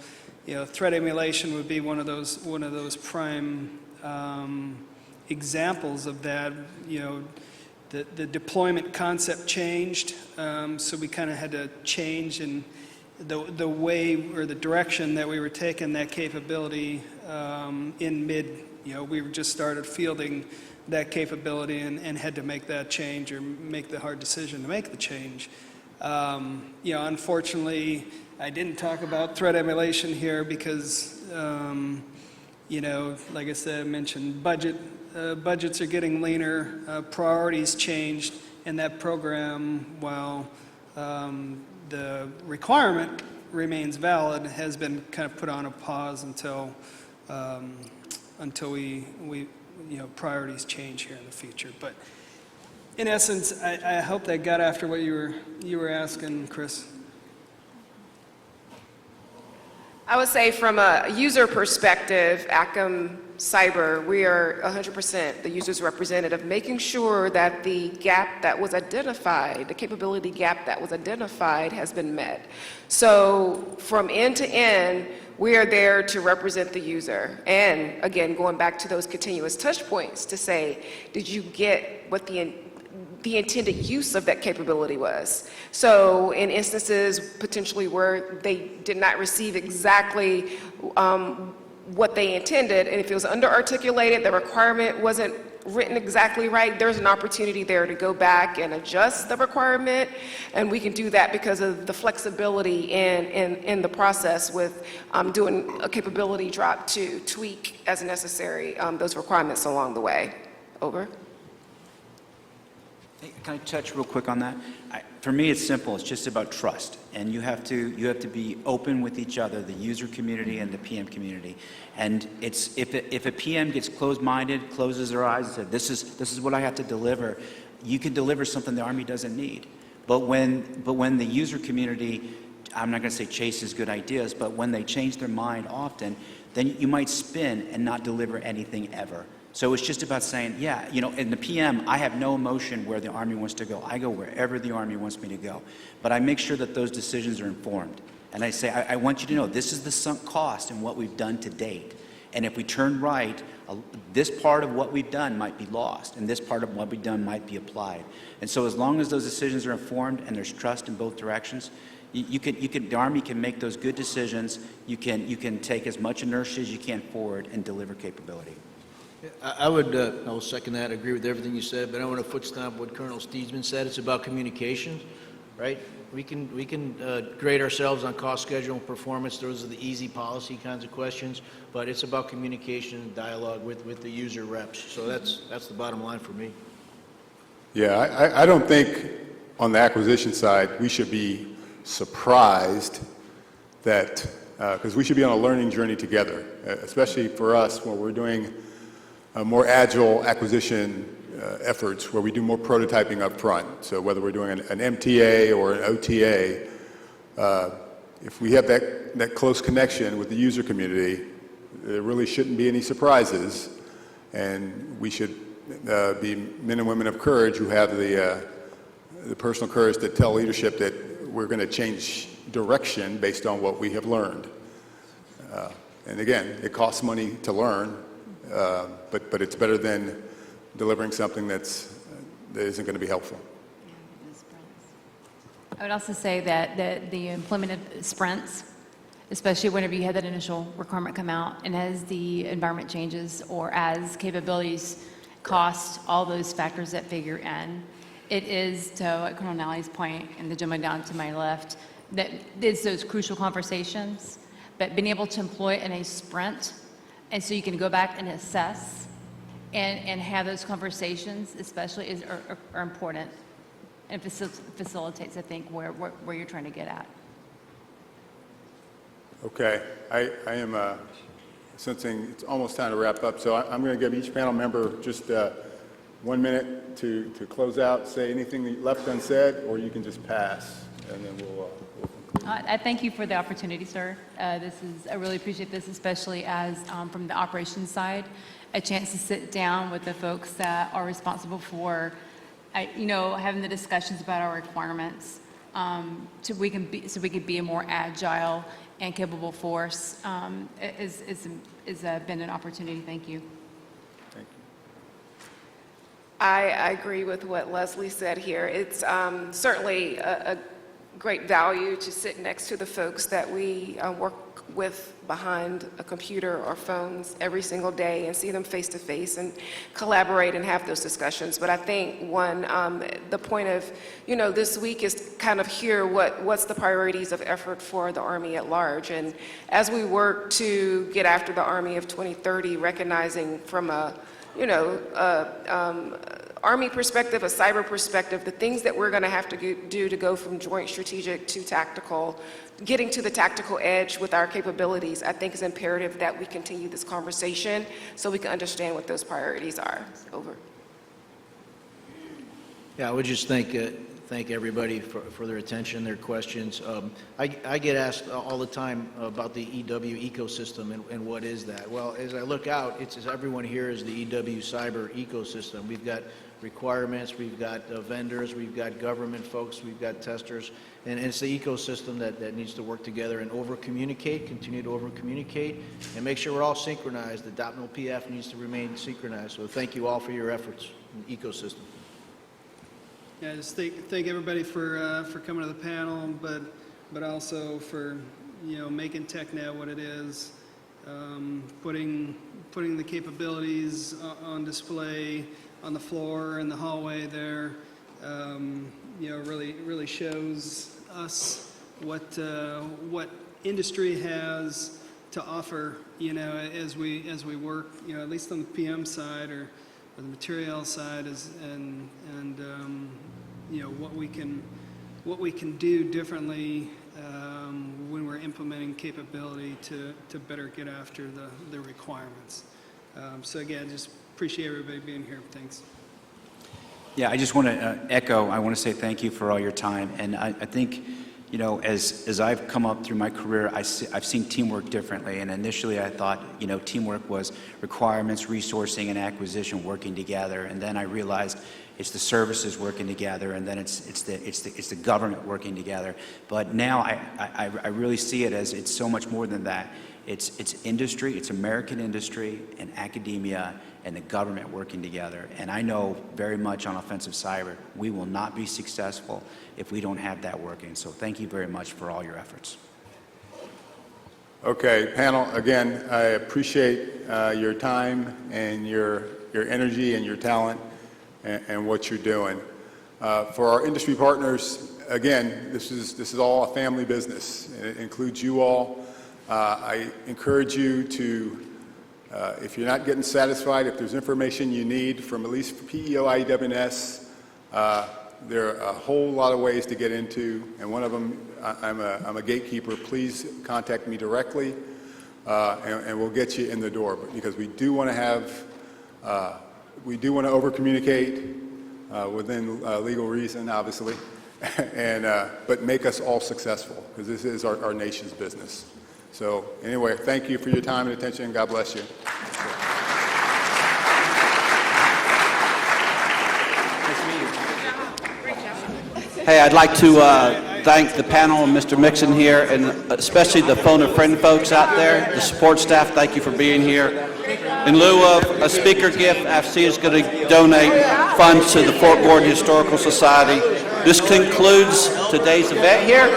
threat emulation would be one of those prime examples of that. The deployment concept changed, so we kind of had to change in the way or the direction that we were taking that capability in mid. We just started fielding that capability and had to make that change or make the hard decision to make the change. Unfortunately, I didn't talk about threat emulation here because, like I said, I mentioned budgets are getting leaner, priorities changed, and that program, while the requirement remains valid, has been kind of put on a pause until we priorities change here in the future. But in essence, I hope that got after what you were asking, Chris. I would say from a user perspective, ACM cyber, we are 100% the user's representative, making sure that the gap that was identified, the capability gap that was identified has been met. So from end to end, we are there to represent the user. And again, going back to those continuous touch points to say, did you get what the intended use of that capability was? So in instances potentially where they did not receive exactly what they intended, and if it was under-articulated, the requirement wasn't written exactly right, there's an opportunity there to go back and adjust the requirement, and we can do that because of the flexibility in the process with doing a capability drop to tweak as necessary those requirements along the way. Over. Can I touch real quick on that? For me, it's simple. It's just about trust, and you have to be open with each other, the user community and the PM community. And it's if a PM gets closed-minded, closes their eyes, and says, "This is what I have to deliver," you can deliver something the Army doesn't need. But when the user community, I'm not going to say chases good ideas, but when they change their mind often, then you might spin and not deliver anything ever. So it's just about saying, yeah, you know, in the PM, I have no emotion where the Army wants to go. I go wherever the Army wants me to go. But I make sure that those decisions are informed. And I say, I want you to know this is the sunk cost in what we've done to date. And if we turn right, this part of what we've done might be lost, and this part of what we've done might be applied. And so as long as those decisions are informed and there's trust in both directions, the Army can make those good decisions. You can take as much inertia as you can forward and deliver capability. I will second that, agree with everything you said, but I want to foot stomp what Colonel Steedsman said. It's about communication, right? We can grade ourselves on cost, schedule, and performance. Those are the easy policy kinds of questions, but it's about communication and dialogue with the user reps. So that's the bottom line for me. Yeah, I don't think on the acquisition side we should be surprised that, because we should be on a learning journey together, especially for us when we're doing more agile acquisition efforts where we do more prototyping up front. So whether we're doing an MTA or an OTA, if we have that close connection with the user community, there really shouldn't be any surprises, and we should be men and women of courage who have the personal courage to tell leadership that we're going to change direction based on what we have learned. And again, it costs money to learn, but it's better than delivering something that isn't going to be helpful. I would also say that the implement of sprints, especially whenever you have that initial requirement come out, and as the environment changes or as capabilities, cost, all those factors that figure in, it is, to Colonel Nally's point, and the gentleman down to my left, that it's those crucial conversations, but being able to employ it in a sprint, and so you can go back and assess and have those conversations, especially, are important and facilitates, I think, where you're trying to get at. Okay, I am sensing it's almost time to wrap up, so I'm going to give each panel member just 1 minute to close out, say anything that left unsaid, or you can just pass, and then we'll conclude. I thank you for the opportunity, sir. I really appreciate this, especially as from the operations side, a chance to sit down with the folks that are responsible for, having the discussions about our requirements, so we can be a more agile and capable force. It's been an opportunity. Thank you. Thank you. I agree with what Leslie said here. It's certainly a great value to sit next to the folks that we work with behind a computer or phones every single day and see them face to face and collaborate and have those discussions. But I think the point of, this week is kind of hear what's the priorities of effort for the Army at large. And as we work to get after the Army of 2030, recognizing from a Army perspective, a cyber perspective, the things that we're going to have to do to go from joint strategic to tactical, getting to the tactical edge with our capabilities, I think is imperative that we continue this conversation so we can understand what those priorities are. Over. Yeah, I would just thank thank everybody for their attention, their questions. I get asked all the time about the EW ecosystem and what is that. Well, as I look out, it's as everyone here is the EW cyber ecosystem. We've got requirements, we've got vendors, we've got government folks, we've got testers, and it's the ecosystem that needs to work together and over-communicate, continue to over-communicate, and make sure we're all synchronized. The .NET PF needs to remain synchronized. So thank you all for your efforts in the ecosystem. Yeah, just thank everybody for coming to the panel, but also for making TechNet what it is, putting the capabilities on display on the floor in the hallway there. Really shows us what industry has to offer. As we work, at least on the PM side or the material side, what we can do differently when we're implementing capability to better get after the requirements. So again, just appreciate everybody being here. Thanks. Yeah, I just want to echo, I want to say thank you for all your time. And I think, as I've come up through my career, I've seen teamwork differently. And initially I thought, teamwork was requirements, resourcing, and acquisition working together. And then I realized it's the services working together, and then it's the government working together. But now I really see it as it's so much more than that. It's industry, it's American industry and academia and the government working together. And I know very much on offensive cyber, we will not be successful if we don't have that working. So thank you very much for all your efforts. Okay, panel, again, I appreciate your time and your energy and your talent and what you're doing. For our industry partners, again, this is all a family business. It includes you all. I encourage you to, if you're not getting satisfied, if there's information you need from at least PEO, IEW&S, there are a whole lot of ways to get into, and one of them, I'm a gatekeeper. Please contact me directly, and we'll get you in the door. Because we do want to have, we do want to over-communicate within legal reason, obviously, and but make us all successful, because this is our nation's business. So anyway, thank you for your time and attention, and God bless you. Hey, I'd like to thank the panel and Mr. Mixon here, and especially the phone a friend folks out there, the support staff. Thank you for being here. In lieu of a speaker gift, AFC is going to donate funds to the Fort Gordon Historical Society. This concludes today's event here,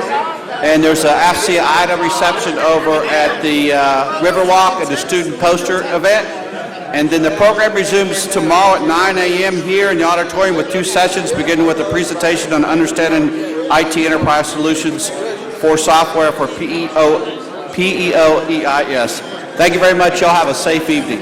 and there's an AFC IDA reception over at the Riverwalk and the student poster event. And then the program resumes tomorrow at 9 a.m. here in the auditorium with 2 sessions, beginning with a presentation on understanding IT enterprise solutions for software for PEO EIS. Thank you very much. Y'all have a safe evening.